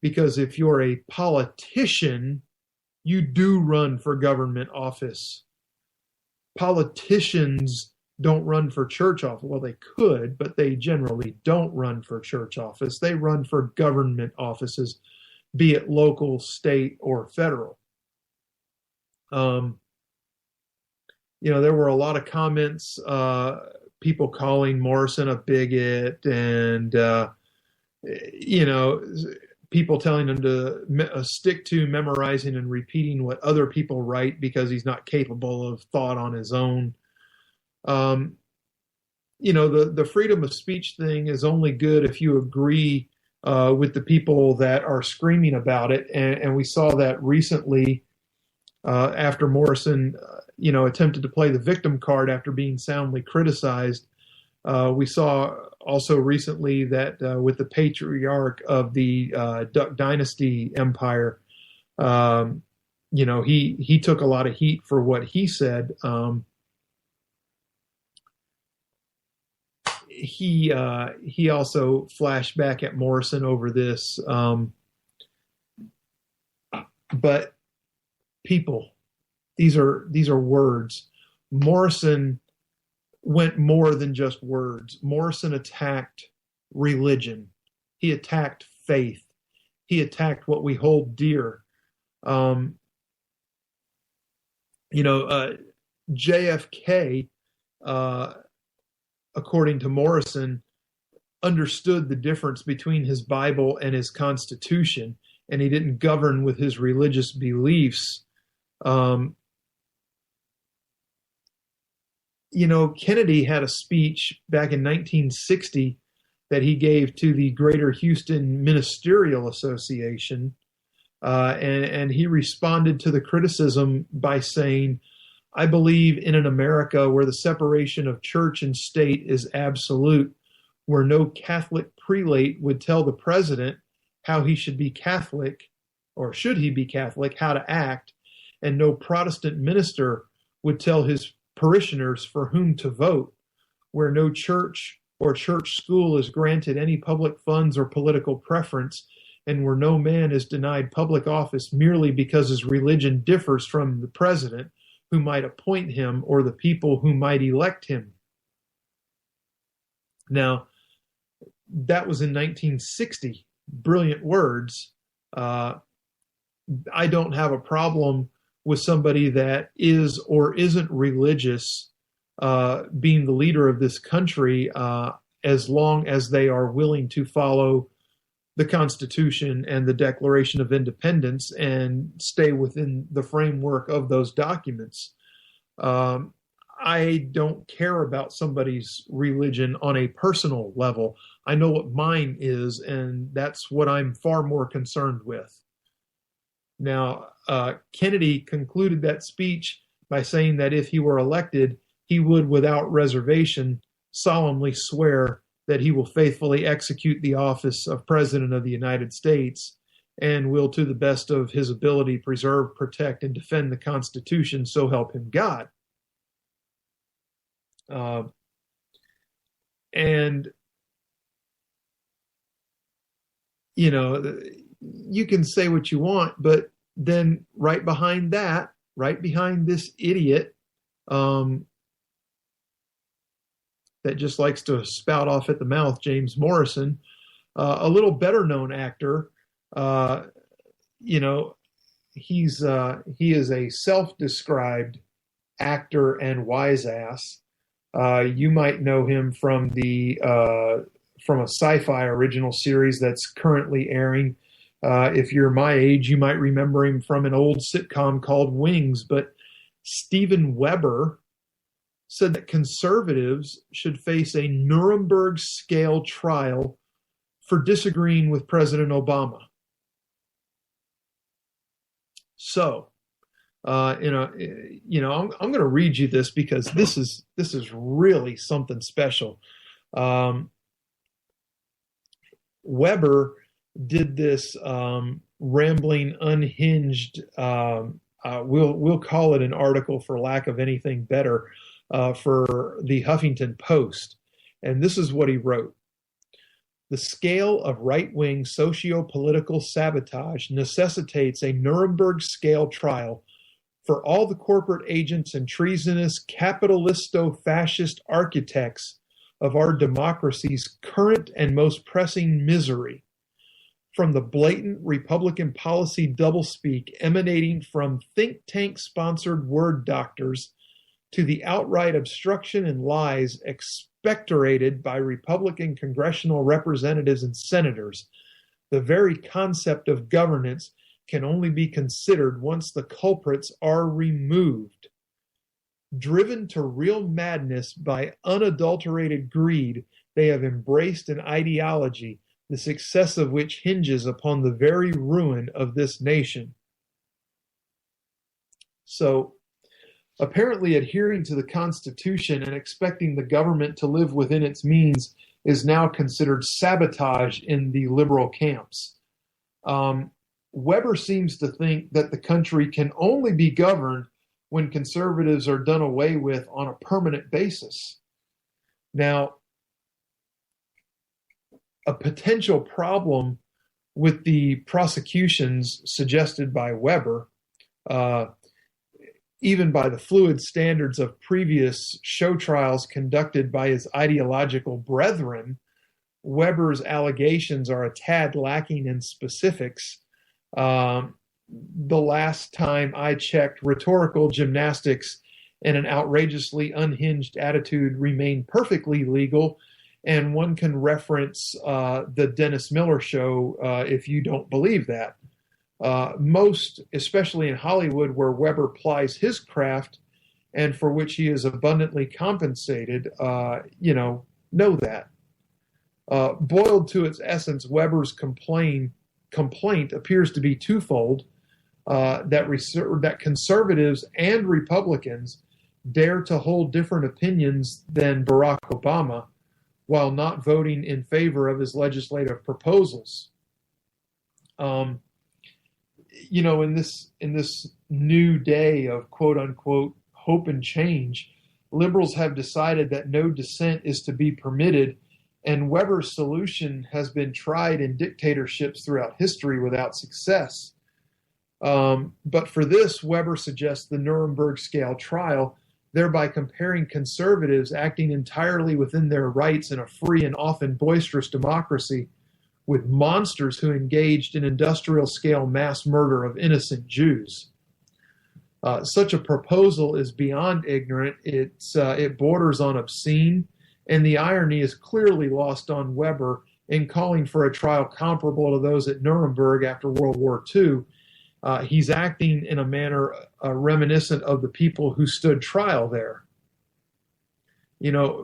because if you're a politician, you do run for government office. Politicians don't run for church office. Well, they could, but they generally don't run for church office. They run for government offices, be it local, state, or federal. There were a lot of comments, people calling Morrison a bigot, and, people telling him to stick to memorizing and repeating what other people write because he's not capable of thought on his own. The freedom of speech thing is only good if you agree with the people that are screaming about it. And we saw that recently after Morrison, attempted to play the victim card after being soundly criticized. We saw also recently that with the patriarch of the Duck Dynasty Empire, he took a lot of heat for what he said. He also flashed back at Morrison over this. But people, these are words. Morrison went more than just words. Morrison attacked religion. He attacked faith. He attacked what we hold dear. JFK, according to Morrison, understood the difference between his Bible and his Constitution, and he didn't govern with his religious beliefs. Kennedy had a speech back in 1960 that he gave to the Greater Houston Ministerial Association, and he responded to the criticism by saying, "I believe in an America where the separation of church and state is absolute, where no Catholic prelate would tell the president how he should be Catholic, or should he be Catholic, how to act, and no Protestant minister would tell his parishioners for whom to vote, where no church or church school is granted any public funds or political preference, and where no man is denied public office merely because his religion differs from the president who might appoint him or the people who might elect him." Now, that was in 1960. Brilliant words. I don't have a problem with somebody that is or isn't religious being the leader of this country, as long as they are willing to follow the Constitution and the Declaration of Independence and stay within the framework of those documents. I don't care about somebody's religion on a personal level. I know what mine is, and that's what I'm far more concerned with. Now, Kennedy concluded that speech by saying that if he were elected, he would, without reservation, solemnly swear that he will faithfully execute the office of President of the United States and will, to the best of his ability, preserve, protect, and defend the Constitution, so help him God. You can say what you want, but then right behind this idiot that just likes to spout off at the mouth, James Morrison, a little better known actor, he is a self-described actor and wise ass. You might know him from a sci-fi original series that's currently airing. If you're my age, you might remember him from an old sitcom called Wings. But Steven Weber said that conservatives should face a Nuremberg-scale trial for disagreeing with President Obama. So, I'm going to read you this because this is really something special. Weber did this rambling, unhinged, we'll call it an article for lack of anything better, for the Huffington Post. And this is what he wrote. The scale of right-wing socio-political sabotage necessitates a Nuremberg-scale trial for all the corporate agents and treasonous capitalisto-fascist architects of our democracy's current and most pressing misery. From the blatant Republican policy doublespeak emanating from think tank-sponsored word doctors to the outright obstruction and lies expectorated by Republican congressional representatives and senators, the very concept of governance can only be considered once the culprits are removed. Driven to real madness by unadulterated greed, they have embraced an ideology, the success of which hinges upon the very ruin of this nation. So, apparently adhering to the Constitution and expecting the government to live within its means is now considered sabotage in the liberal camps. Weber seems to think that the country can only be governed when conservatives are done away with on a permanent basis. Now, a potential problem with the prosecutions suggested by Weber, even by the fluid standards of previous show trials conducted by his ideological brethren, Weber's allegations are a tad lacking in specifics. The last time I checked, rhetorical gymnastics and an outrageously unhinged attitude remain perfectly legal, and one can reference the Dennis Miller Show if you don't believe that. Most, especially in Hollywood, where Weber plies his craft and for which he is abundantly compensated, know that. Boiled to its essence, Weber's complaint appears to be twofold, that conservatives and Republicans dare to hold different opinions than Barack Obama while not voting in favor of his legislative proposals. In this new day of quote unquote hope and change, liberals have decided that no dissent is to be permitted, and Weber's solution has been tried in dictatorships throughout history without success. But for this, Weber suggests the Nuremberg scale trial, thereby comparing conservatives acting entirely within their rights in a free and often boisterous democracy with monsters who engaged in industrial scale mass murder of innocent Jews. Such a proposal is beyond ignorant. It borders on obscene, and the irony is clearly lost on Weber in calling for a trial comparable to those at Nuremberg after World War II. He's acting in a manner reminiscent of the people who stood trial there.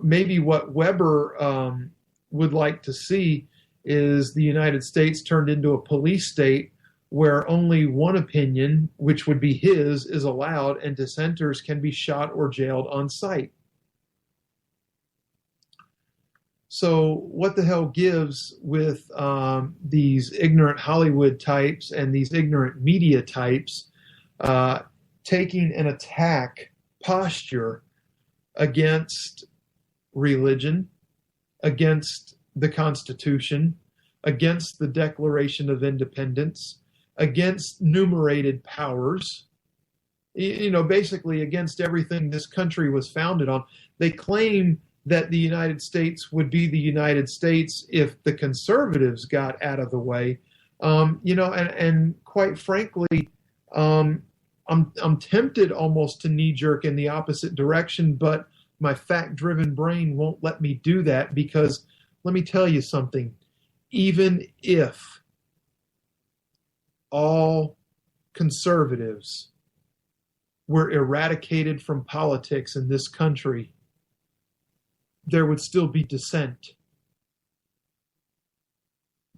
Maybe what Weber would like to see is the United States turned into a police state where only one opinion, which would be his, is allowed, and dissenters can be shot or jailed on sight. So what the hell gives with these ignorant Hollywood types and these ignorant media types taking an attack posture against religion, against the Constitution, against the Declaration of Independence, against enumerated powers, basically against everything this country was founded on. They claim that the United States would be the United States if the conservatives got out of the way. And quite frankly, I'm tempted almost to knee-jerk in the opposite direction, but my fact-driven brain won't let me do that, because let me tell you something. Even if all conservatives were eradicated from politics in this country, there would still be dissent.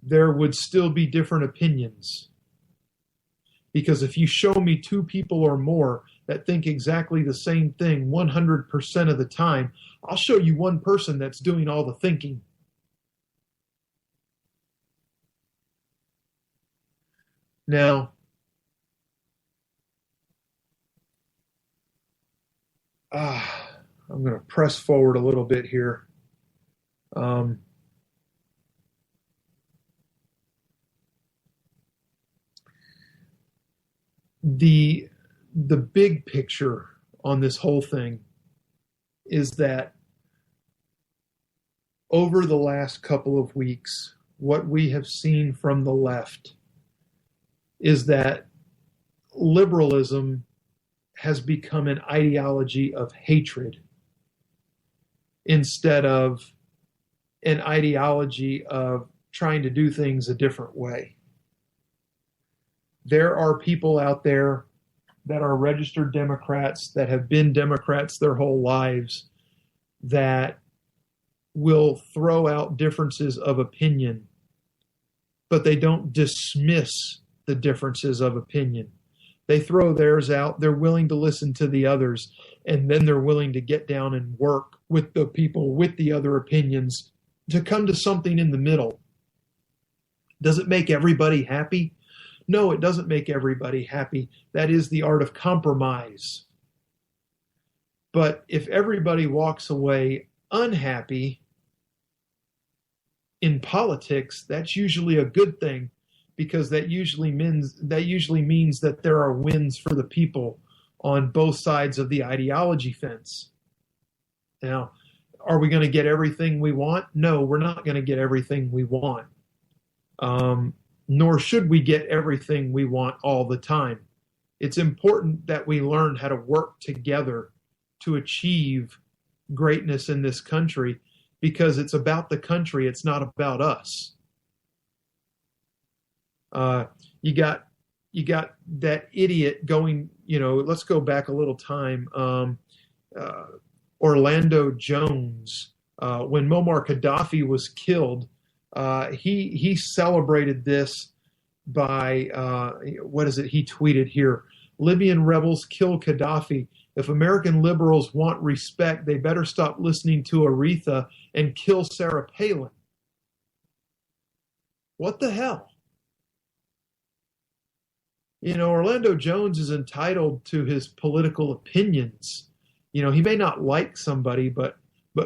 There would still be different opinions. Because if you show me two people or more that think exactly the same thing 100% of the time, I'll show you one person that's doing all the thinking. Now, I'm going to press forward a little bit here. The big picture on this whole thing is that over the last couple of weeks, what we have seen from the left is that liberalism has become an ideology of hatred instead of an ideology of trying to do things a different way. There are people out there that are registered Democrats, that have been Democrats their whole lives, that will throw out differences of opinion, but they don't dismiss the differences of opinion. They throw theirs out, they're willing to listen to the others, and then they're willing to get down and work with the people with the other opinions to come to something in the middle. Does it make everybody happy? No, it doesn't make everybody happy. That is the art of compromise. But if everybody walks away unhappy in politics, that's usually a good thing, because that usually means that there are wins for the people on both sides of the ideology fence. Now, are we going to get everything we want? No, we're not going to get everything we want. Nor should we get everything we want all the time. It's important that we learn how to work together to achieve greatness in this country, because it's about the country, it's not about us. You got that idiot going, let's go back a little time. Orlando Jones, when Muammar Gaddafi was killed, he celebrated this by, he tweeted here: Libyan rebels kill Gaddafi. If American liberals want respect, they better stop listening to Aretha and kill Sarah Palin. What the hell? Orlando Jones is entitled to his political opinions. He may not like somebody, but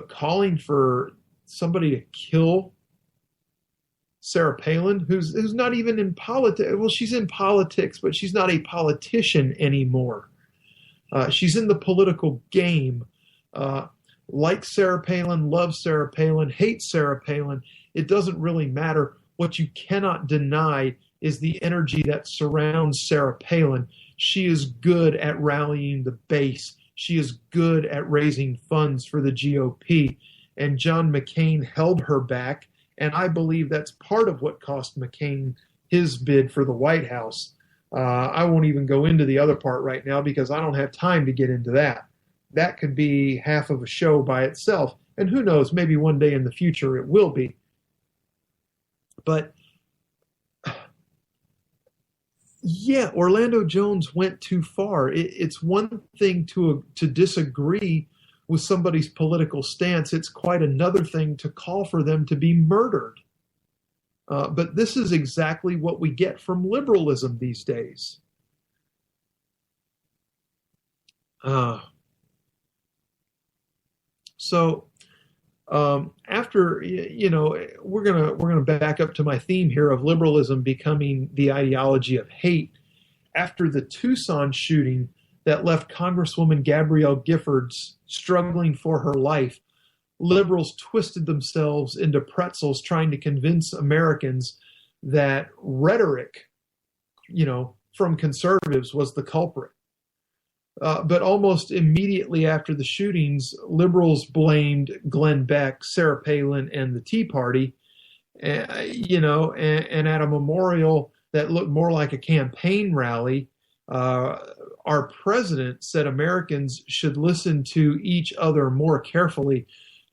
calling for somebody to kill Sarah Palin, who's not even in politics. Well, she's in politics, but she's not a politician anymore. She's in the political game. Like Sarah Palin, loves Sarah Palin, hates Sarah Palin. It doesn't really matter. What you cannot deny is the energy that surrounds Sarah Palin. She is good at rallying the base. She is good at raising funds for the GOP. And John McCain held her back. And I believe that's part of what cost McCain his bid for the White House. I won't even go into the other part right now, because I don't have time to get into that. That could be half of a show by itself. And who knows, maybe one day in the future it will be. But yeah, Orlando Jones went too far. It's one thing to disagree with somebody's political stance. It's quite another thing to call for them to be murdered. But this is exactly what we get from liberalism these days. So after, we're gonna back up to my theme here of liberalism becoming the ideology of hate. After the Tucson shooting that left Congresswoman Gabrielle Giffords struggling for her life, liberals twisted themselves into pretzels trying to convince Americans that rhetoric, from conservatives was the culprit. But almost immediately after the shootings, liberals blamed Glenn Beck, Sarah Palin, and the Tea Party, and at a memorial that looked more like a campaign rally, our president said Americans should listen to each other more carefully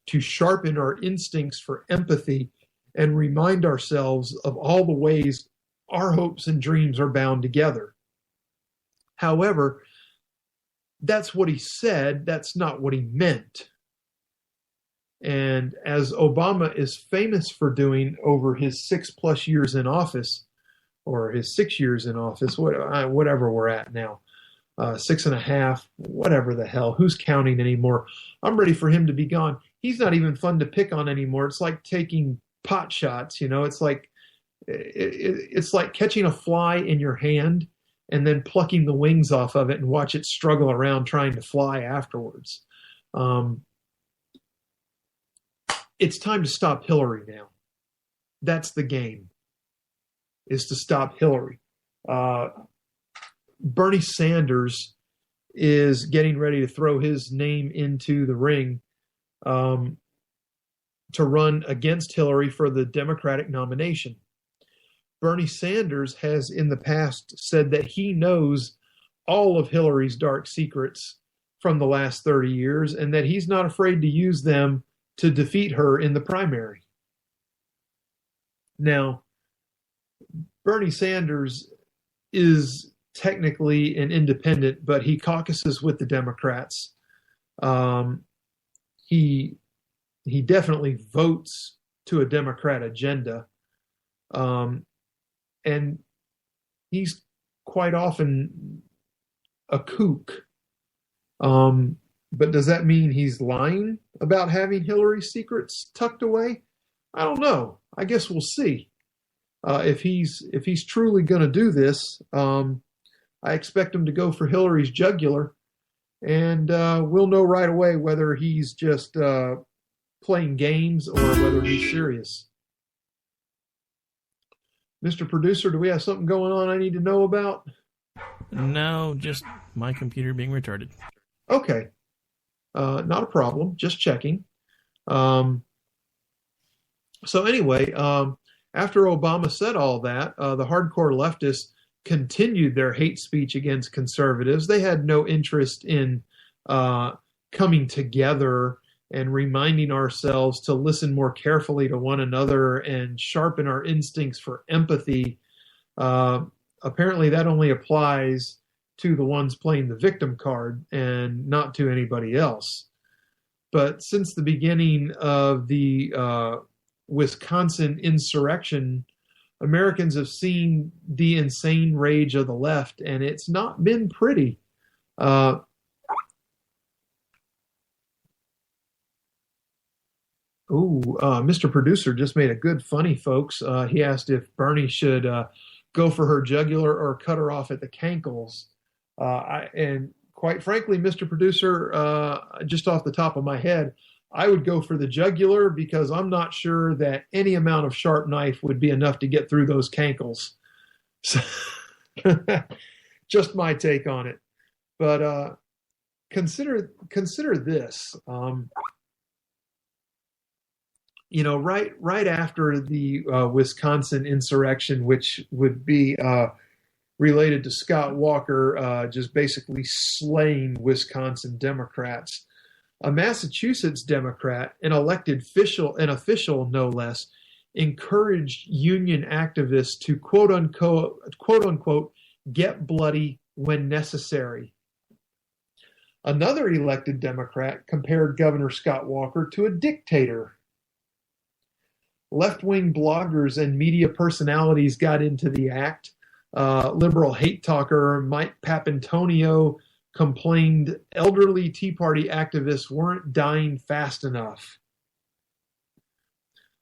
to sharpen our instincts for empathy and remind ourselves of all the ways our hopes and dreams are bound together. However, that's what he said. That's not what he meant. And as Obama is famous for doing over his 6+ years in office, or his 6 years in office, whatever we're at now, 6.5, whatever the hell, who's counting anymore? I'm ready for him to be gone. He's not even fun to pick on anymore. It's like taking pot shots, it's like catching a fly in your hand and then plucking the wings off of it and watch it struggle around trying to fly afterwards. It's time to stop Hillary now. That's the game, is to stop Hillary. Bernie Sanders is getting ready to throw his name into the ring to run against Hillary for the Democratic nomination. Bernie Sanders has in the past said that he knows all of Hillary's dark secrets from the last 30 years and that he's not afraid to use them to defeat her in the primary. Now, Bernie Sanders is technically an independent, but he caucuses with the Democrats. He definitely votes to a Democrat agenda. And he's quite often a kook. But does that mean he's lying about having Hillary's secrets tucked away? I don't know. I guess we'll see. If he's truly going to do this, I expect him to go for Hillary's jugular, and we'll know right away whether he's just playing games or whether he's serious. Mr. Producer, do we have something going on I need to know about? No, just my computer being retarded. Okay. Not a problem. Just checking. So anyway, after Obama said all that, the hardcore leftists continued their hate speech against conservatives. They had no interest in coming together and reminding ourselves to listen more carefully to one another and sharpen our instincts for empathy. Apparently that only applies to the ones playing the victim card and not to anybody else. But since the beginning of the Wisconsin insurrection, Americans have seen the insane rage of the left, and it's not been pretty. Mr. Producer just made a good funny, folks. He asked if Bernie should go for her jugular or cut her off at the cankles. And quite frankly, Mr. Producer, just off the top of my head, I would go for the jugular because I'm not sure that any amount of sharp knife would be enough to get through those cankles. So, just my take on it. But consider this. Right after the Wisconsin insurrection, which would be related to Scott Walker just basically slaying Wisconsin Democrats, a Massachusetts Democrat, an elected official no less, encouraged union activists to quote unquote get bloody when necessary. Another elected Democrat compared Governor Scott Walker to a dictator. Left-wing bloggers and media personalities got into the act. Liberal hate talker Mike Papantonio complained elderly Tea Party activists weren't dying fast enough.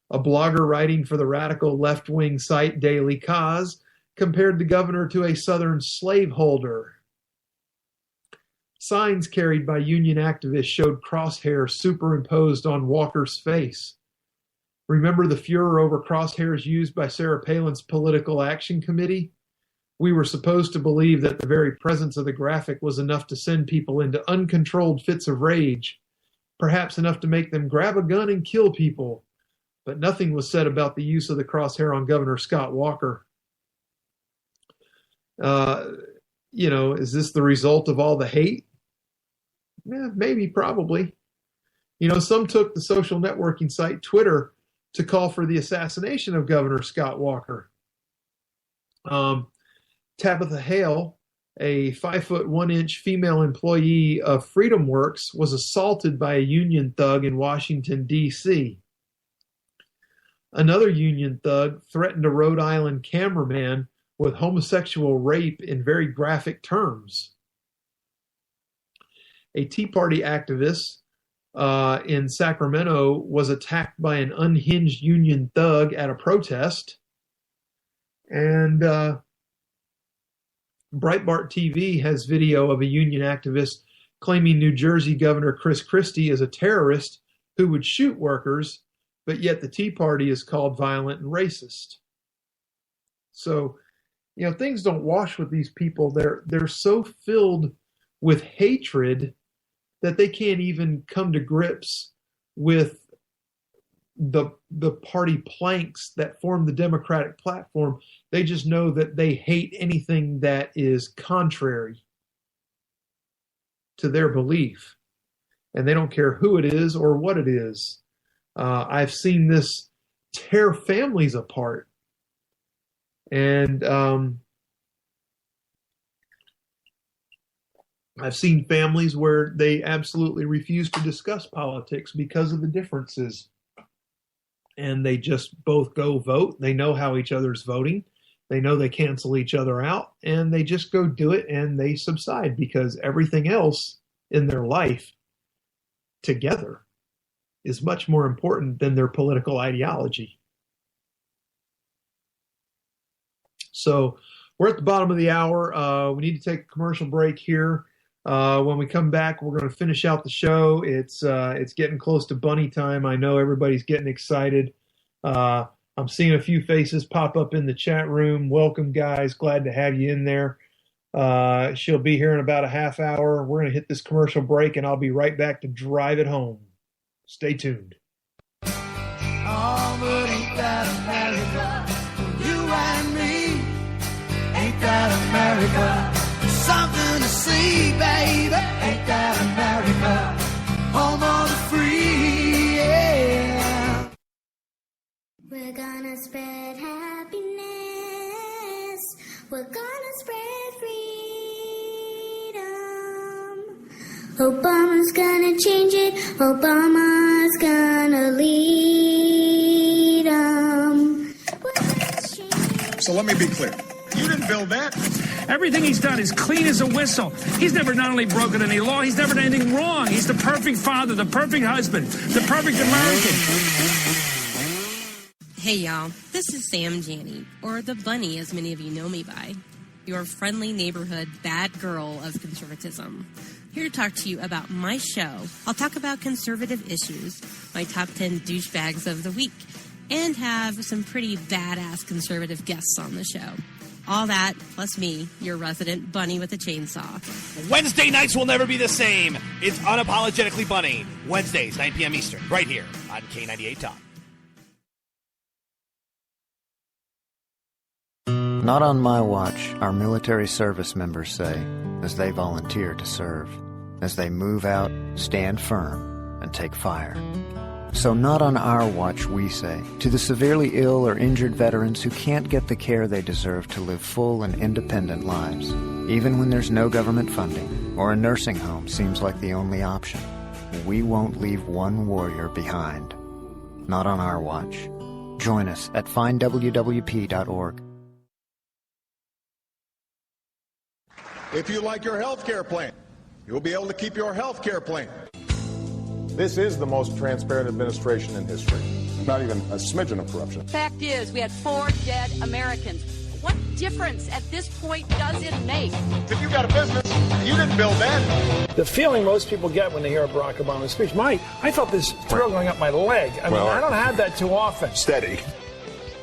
A blogger writing for the radical left-wing site Daily Cause compared the governor to a Southern slaveholder. Signs carried by union activists showed crosshairs superimposed on Walker's face. Remember the furor over crosshairs used by Sarah Palin's Political Action Committee? We were supposed to believe that the very presence of the graphic was enough to send people into uncontrolled fits of rage, perhaps enough to make them grab a gun and kill people. But nothing was said about the use of the crosshair on Governor Scott Walker. Is this the result of all the hate? Maybe, probably. Some took the social networking site Twitter to call for the assassination of Governor Scott Walker. Tabitha Hale, a 5'1" female employee of Freedom Works, was assaulted by a union thug in Washington, D.C. Another union thug threatened a Rhode Island cameraman with homosexual rape in very graphic terms. A Tea Party activist in Sacramento was attacked by an unhinged union thug at a protest. And Breitbart TV has video of a union activist claiming New Jersey Governor Chris Christie is a terrorist who would shoot workers, but yet the Tea Party is called violent and racist. So, things don't wash with these people. They're so filled with hatred that they can't even come to grips with the party planks that form the Democratic platform. They just know that they hate anything that is contrary to their belief. And they don't care who it is or what it is. I've seen this tear families apart. And I've seen families where they absolutely refuse to discuss politics because of the differences. And they just both go vote. They know how each other's voting. They know they cancel each other out. And they just go do it and they subside because everything else in their life together is much more important than their political ideology. So we're at the bottom of the hour. We need to take a commercial break here. When we come back, we're going to finish out the show. It's getting close to bunny time. I know everybody's getting excited. I'm seeing a few faces pop up in the chat room. Welcome, guys. Glad to have you in there. She'll be here in about a half hour. We're going to hit this commercial break, and I'll be right back to drive it home. Stay tuned. Oh, but ain't that America? For you and me, ain't that America? Something to see, baby. Ain't that America? Home of the free, yeah. We're gonna spread happiness. We're gonna spread freedom. Obama's gonna change it. Obama's gonna lead 'em. So let me be clear. You didn't build that. Everything he's done is clean as a whistle. He's never not only broken any law, he's never done anything wrong. He's the perfect father, the perfect husband, the perfect American. Hey y'all, this is Sam Janney, or the Bunny as many of you know me by, your friendly neighborhood bad girl of conservatism. Here to talk to you about my show. I'll talk about conservative issues, my top 10 douchebags of the week, and have some pretty badass conservative guests on the show. All that, plus me, your resident bunny with a chainsaw. Wednesday nights will never be the same. It's Unapologetically Bunny. Wednesdays, 9 p.m. Eastern, right here on K98 Talk. Not on my watch, our military service members say, as they volunteer to serve, as they move out, stand firm, and take fire. So not on our watch, we say, to the severely ill or injured veterans who can't get the care they deserve to live full and independent lives, even when there's no government funding or a nursing home seems like the only option. We won't leave one warrior behind. Not on our watch. Join us at findwwp.org. If you like your health care plan, you'll be able to keep your health care plan. This is the most transparent administration in history. Not even a smidgen of corruption. Fact is, we had 4 dead Americans. What difference at this point does it make? If you got a business, you didn't build that. The feeling most people get when they hear Barack Obama's speech, I felt this thrill going up my leg. I don't have that too often. Steady.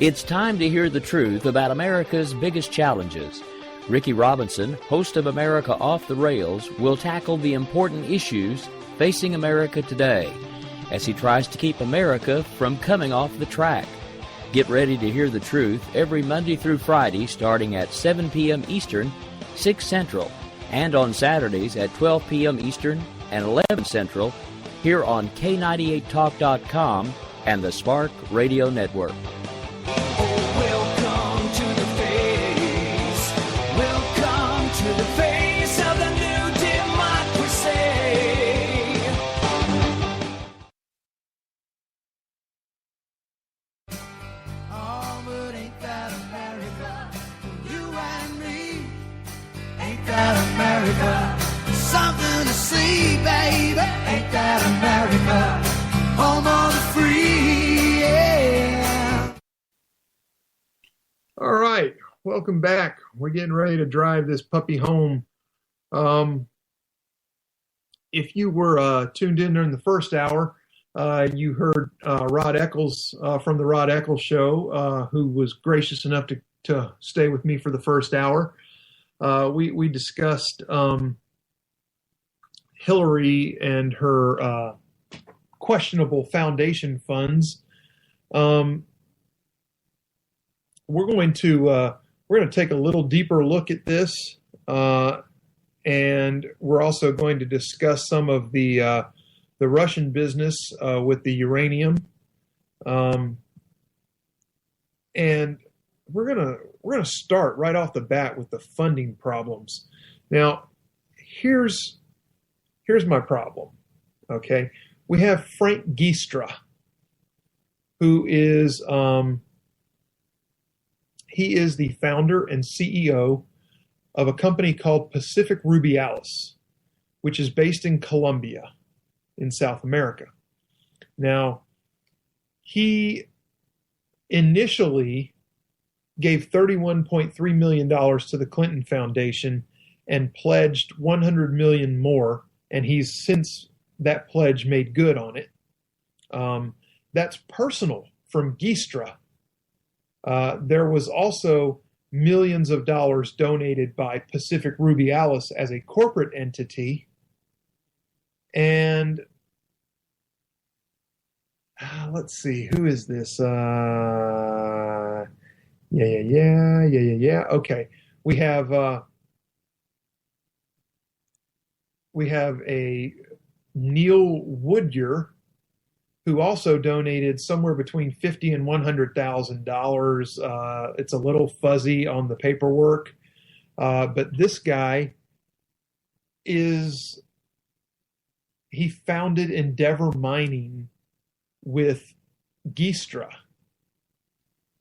It's time to hear the truth about America's biggest challenges. Ricky Robinson, host of America Off the Rails, will tackle the important issues facing America today as he tries to keep America from coming off the track. Get ready to hear the truth every Monday through Friday starting at 7 p.m. Eastern, 6 Central, and on Saturdays at 12 p.m. Eastern and 11 Central here on K98Talk.com and the Spark Radio Network. Welcome to the face. Welcome to the face of the new democracy. Oh, but ain't that America? For you America? Something to see, baby. Ain't that America? Home of the free, yeah. All right, welcome back. We're getting ready to drive this puppy home. If you were tuned in during the first hour, you heard ROD ECCLES from the ROD ECCLES show, who was gracious enough to stay with me for the first hour. We discussed Hillary and her questionable foundation funds. We're going to take a little deeper look at this, and we're also going to discuss some of the Russian business with the uranium, and we're gonna start right off the bat with the funding problems. Now, here's my problem. Okay, we have Frank Giestra, who is he is the founder and CEO of a company called Pacific Rubialis, which is based in Colombia in South America. Now, he initially gave $31.3 million to the Clinton Foundation and pledged $100 million more, and he's since that pledge made good on it. That's personal from Giestra. There was also millions of dollars donated by Pacific Rubialis as a corporate entity. And let's see, who is this? Yeah. Okay, we have a Neil Woodyer, who also donated somewhere between $50,000 and $100,000. It's a little fuzzy on the paperwork, but this guy he founded Endeavor Mining with Giestra.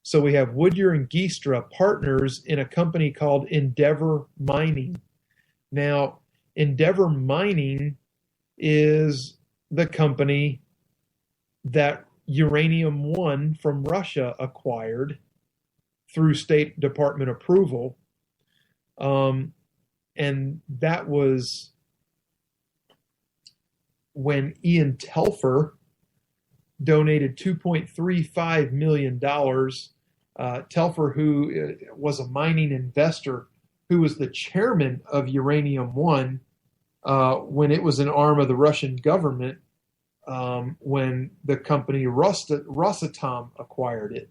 So we have Woodyer and Giestra partners in a company called Endeavor Mining. Now, Endeavor Mining is the company that Uranium One from Russia acquired through State Department approval. And that was when Ian Telfer donated $2.35 million. Telfer, who was a mining investor, who was the chairman of Uranium One when it was an arm of the Russian government, when the company Rosatom acquired it.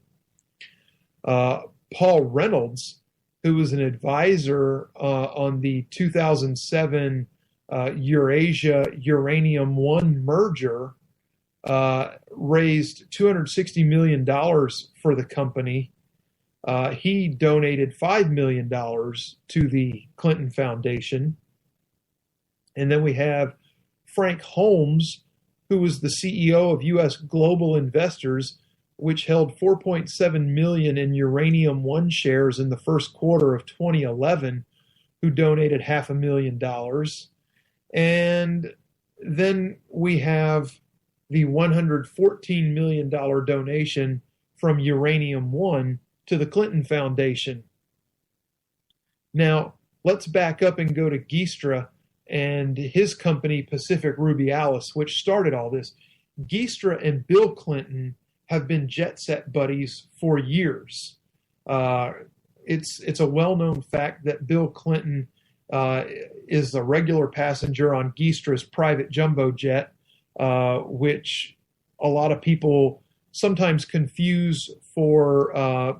Paul Reynolds, who was an advisor on the 2007 Eurasia Uranium One merger, raised $260 million for the company. He donated $5 million to the Clinton Foundation. And then we have Frank Holmes, who was the CEO of U.S. Global Investors, which held 4.7 million in Uranium One shares in the first quarter of 2011, who donated $500,000. And then we have the $114 million donation from Uranium One to the Clinton Foundation. Now, let's back up and go to Giestra and his company, Pacific Rubialis, which started all this. Giestra and Bill Clinton have been jet set buddies for years. It's a well-known fact that Bill Clinton is a regular passenger on Giestra's private jumbo jet, which a lot of people sometimes confuse for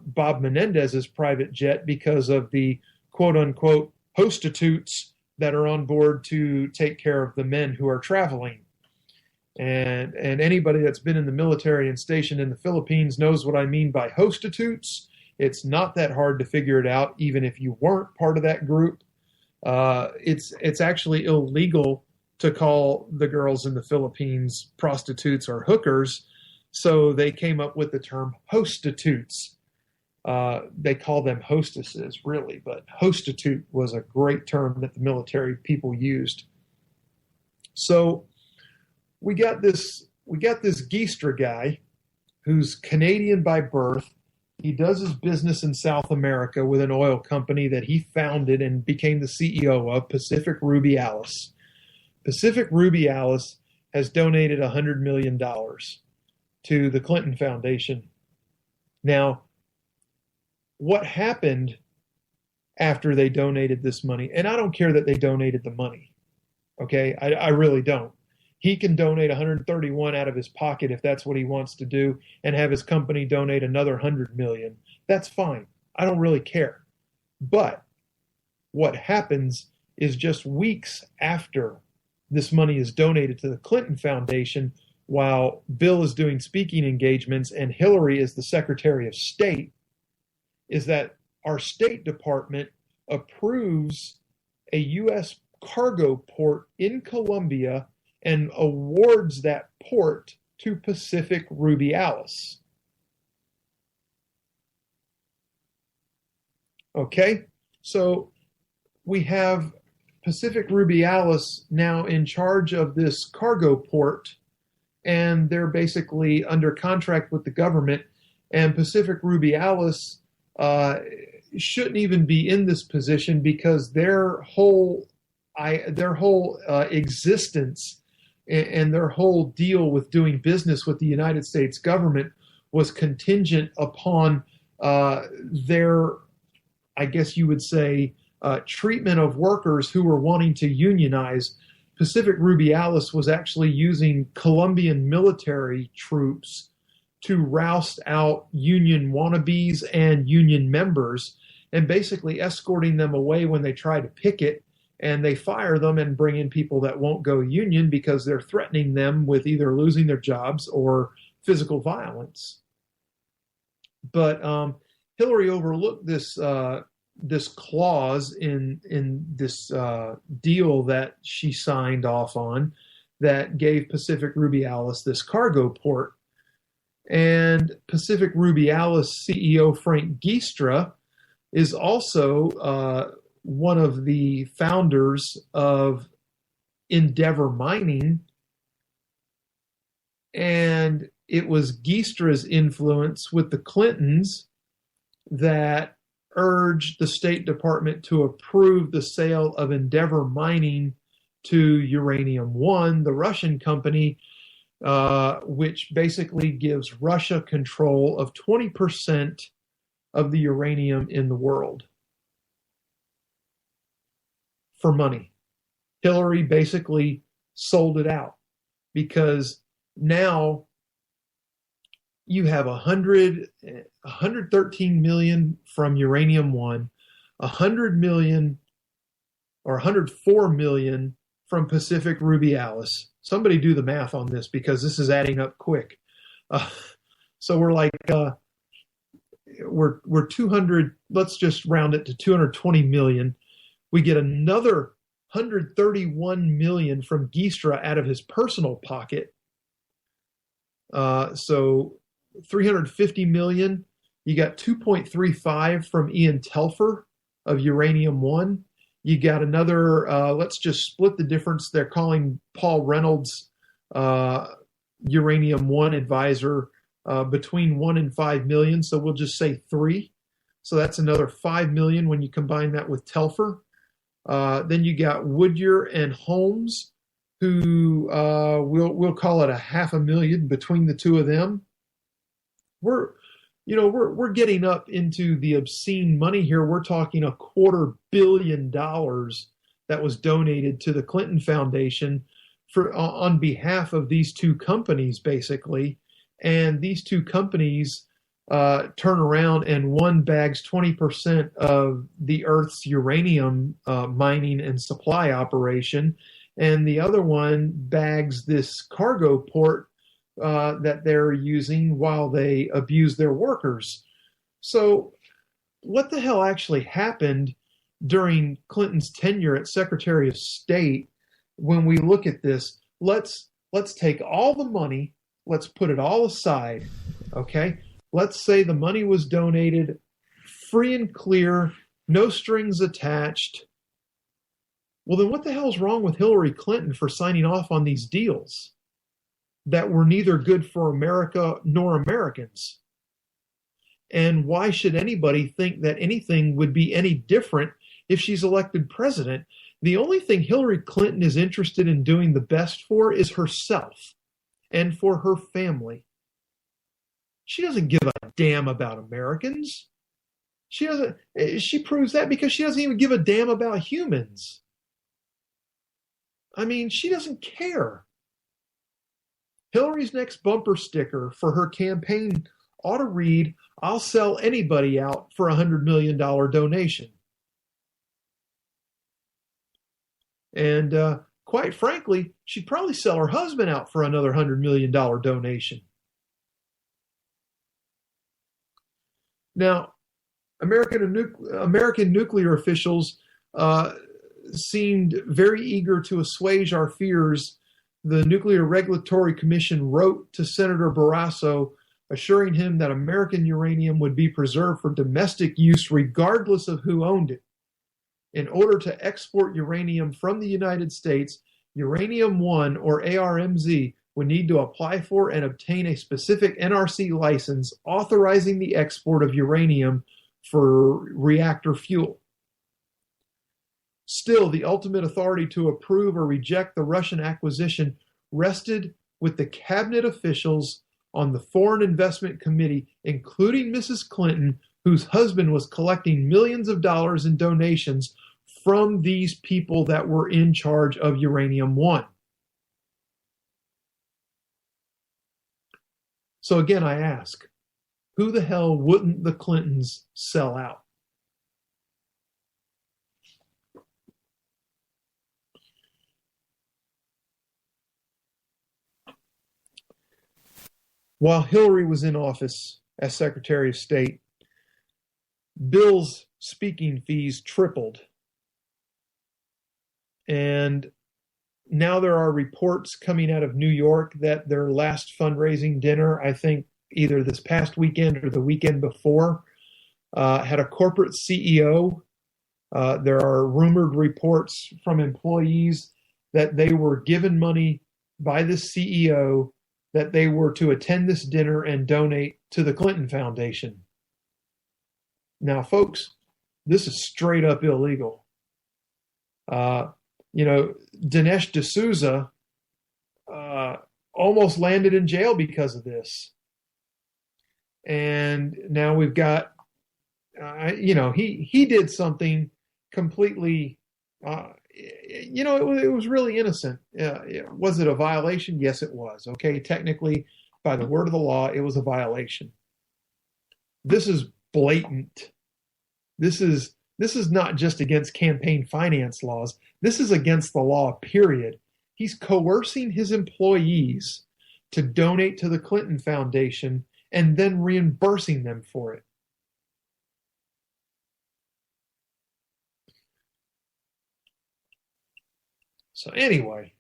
Bob Menendez's private jet because of the quote-unquote hostitutes that are on board to take care of the men who are traveling. And anybody that's been in the military and stationed in the Philippines knows what I mean by hostitutes. It's not that hard to figure it out, even if you weren't part of that group. It's actually illegal to call the girls in the Philippines prostitutes or hookers, so they came up with the term hostitutes. They call them hostesses, really, but hostitute was a great term that the military people used. So we got this Geistra guy who's Canadian by birth. He does his business in South America with an oil company that he founded and became the CEO of, Pacific Rubialis. Pacific Rubialis has donated $100 million to the Clinton Foundation. Now, what happened after they donated this money? And I don't care that they donated the money. Okay, I really don't. He can donate 131 out of his pocket if that's what he wants to do, and have his company donate another 100 million. That's fine. I don't really care. But what happens is just weeks after this money is donated to the Clinton Foundation, while Bill is doing speaking engagements and Hillary is the Secretary of State, is that our State Department approves a U.S. cargo port in Colombia and awards that port to Pacific Rubialis. Okay, so we have Pacific Rubialis now in charge of this cargo port, and they're basically under contract with the government, and Pacific Rubialis shouldn't even be in this position because their whole existence and their whole deal with doing business with the United States government was contingent upon their, I guess you would say, treatment of workers who were wanting to unionize. Pacific Rubialis was actually using Colombian military troops to roust out union wannabes and union members and basically escorting them away when they try to picket, and they fire them and bring in people that won't go union because they're threatening them with either losing their jobs or physical violence. But Hillary overlooked this this clause in this deal that she signed off on that gave Pacific Rubialis this cargo port. And Pacific Rubialis CEO Frank Geistra is also one of the founders of Endeavor Mining. And it was Geistra's influence with the Clintons that urged the State Department to approve the sale of Endeavor Mining to Uranium One, the Russian company, which basically gives Russia control of 20% of the uranium in the world for money. Hillary basically sold it out because now you have 113 million from Uranium One, 100 million or 104 million from Pacific Rubialis. Somebody do the math on this because this is adding up quick. So we're like, we're 200, let's just round it to 220 million. We get another 131 million from Geistra out of his personal pocket. So 350 million. You got 2.35 from Ian Telfer of Uranium One. You got another, let's just split the difference. They're calling Paul Reynolds Uranium One advisor between 1 and 5 million. So we'll just say 3. So that's another 5 million when you combine that with Telfer. Then you got Woodyer and Holmes, who we'll call it $500,000 between the two of them. We're getting up into the obscene money here. We're talking $250 million that was donated to the Clinton Foundation on behalf of these two companies, basically. And these two companies turn around and one bags 20% of the Earth's uranium mining and supply operation, and the other one bags this cargo port that they're using while they abuse their workers. So what the hell actually happened during Clinton's tenure as Secretary of State? When we look at this, let's take all the money, let's put it all aside, okay? Let's say the money was donated free and clear, no strings attached. Well, then what the hell's wrong with Hillary Clinton for signing off on these deals that were neither good for America nor Americans? And why should anybody think that anything would be any different if she's elected president? The only thing Hillary Clinton is interested in doing the best for is herself and for her family. She doesn't give a damn about Americans. She proves that because she doesn't even give a damn about humans. I mean, she doesn't care. Hillary's next bumper sticker for her campaign ought to read, "I'll sell anybody out for a $100 million donation." And quite frankly, she'd probably sell her husband out for another $100 million donation. Now, American nuclear officials seemed very eager to assuage our fears. The Nuclear Regulatory Commission wrote to Senator Barrasso, assuring him that American uranium would be preserved for domestic use regardless of who owned it. In order to export uranium from the United States, Uranium One, or ARMZ, would need to apply for and obtain a specific NRC license authorizing the export of uranium for reactor fuel. Still, the ultimate authority to approve or reject the Russian acquisition rested with the cabinet officials on the Foreign Investment Committee, including Mrs. Clinton, whose husband was collecting millions of dollars in donations from these people that were in charge of Uranium One. So again, I ask, who the hell wouldn't the Clintons sell out? While Hillary was in office as Secretary of State, Bill's speaking fees tripled. And now there are reports coming out of New York that their last fundraising dinner, I think either this past weekend or the weekend before, had a corporate CEO. There are rumored reports from employees that they were given money by the CEO that they were to attend this dinner and donate to the Clinton Foundation. Now, folks, this is straight up illegal. Dinesh D'Souza almost landed in jail because of this. And now we've got, he did something completely, it was really innocent. Was it a violation? Yes, it was. Okay, technically, by the word of the law, it was a violation. This is blatant. This is not just against campaign finance laws. This is against the law, period. He's coercing his employees to donate to the Clinton Foundation and then reimbursing them for it. So anyway,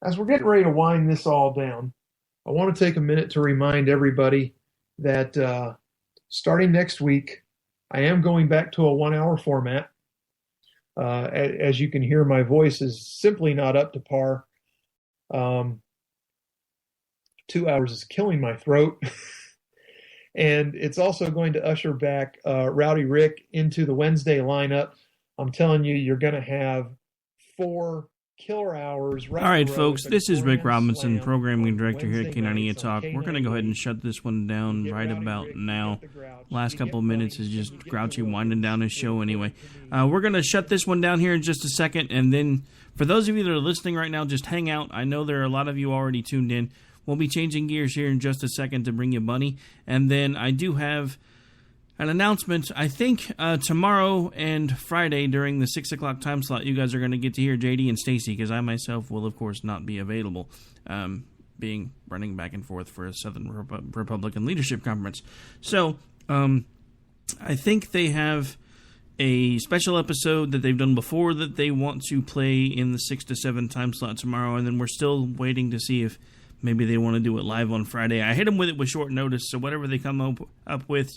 as we're getting ready to wind this all down, I want to take a minute to remind everybody that starting next week, I am going back to a 1-hour format. As you can hear, my voice is simply not up to par. 2 hours is killing my throat. And it's also going to usher back Rowdy Rick into the Wednesday lineup. I'm telling you, you're going to have 4 killer hours. All right, folks, this is Rick Robinson, Programming Director here at K98 Talk. We're going to go ahead and shut this one down right about now. Last couple of minutes is just Grouchy winding down his show anyway. We're going to shut this one down here in just a second, and then for those of you that are listening right now, just hang out. I know there are a lot of you already tuned in. We'll be changing gears here in just a second to bring you Bunny, and then I do have an announcement. I think tomorrow and Friday during the 6 o'clock time slot, you guys are going to get to hear JD and Stacy, because I myself will, of course, not be available, being running back and forth for a Southern Republican Leadership Conference. So I think they have a special episode that they've done before that they want to play in the 6 to 7 time slot tomorrow, and then we're still waiting to see if maybe they want to do it live on Friday. I hit them with it with short notice, so whatever they come up with,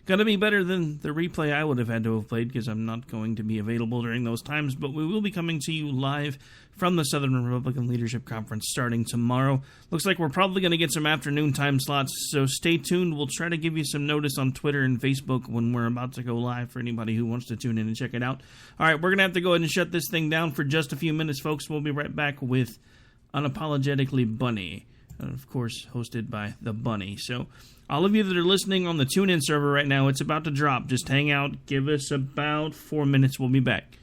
going to be better than the replay I would have had to have played, because I'm not going to be available during those times. But we will be coming to you live from the Southern Republican Leadership Conference starting tomorrow. Looks like we're probably going to get some afternoon time slots, so stay tuned. We'll try to give you some notice on Twitter and Facebook when we're about to go live for anybody who wants to tune in and check it out. All right, we're going to have to go ahead and shut this thing down for just a few minutes, folks. We'll be right back with Unapologetically Bunny, of course, hosted by the Bunny. So all of you that are listening on the TuneIn server right now, it's about to drop. Just hang out. Give us about 4 minutes. We'll be back.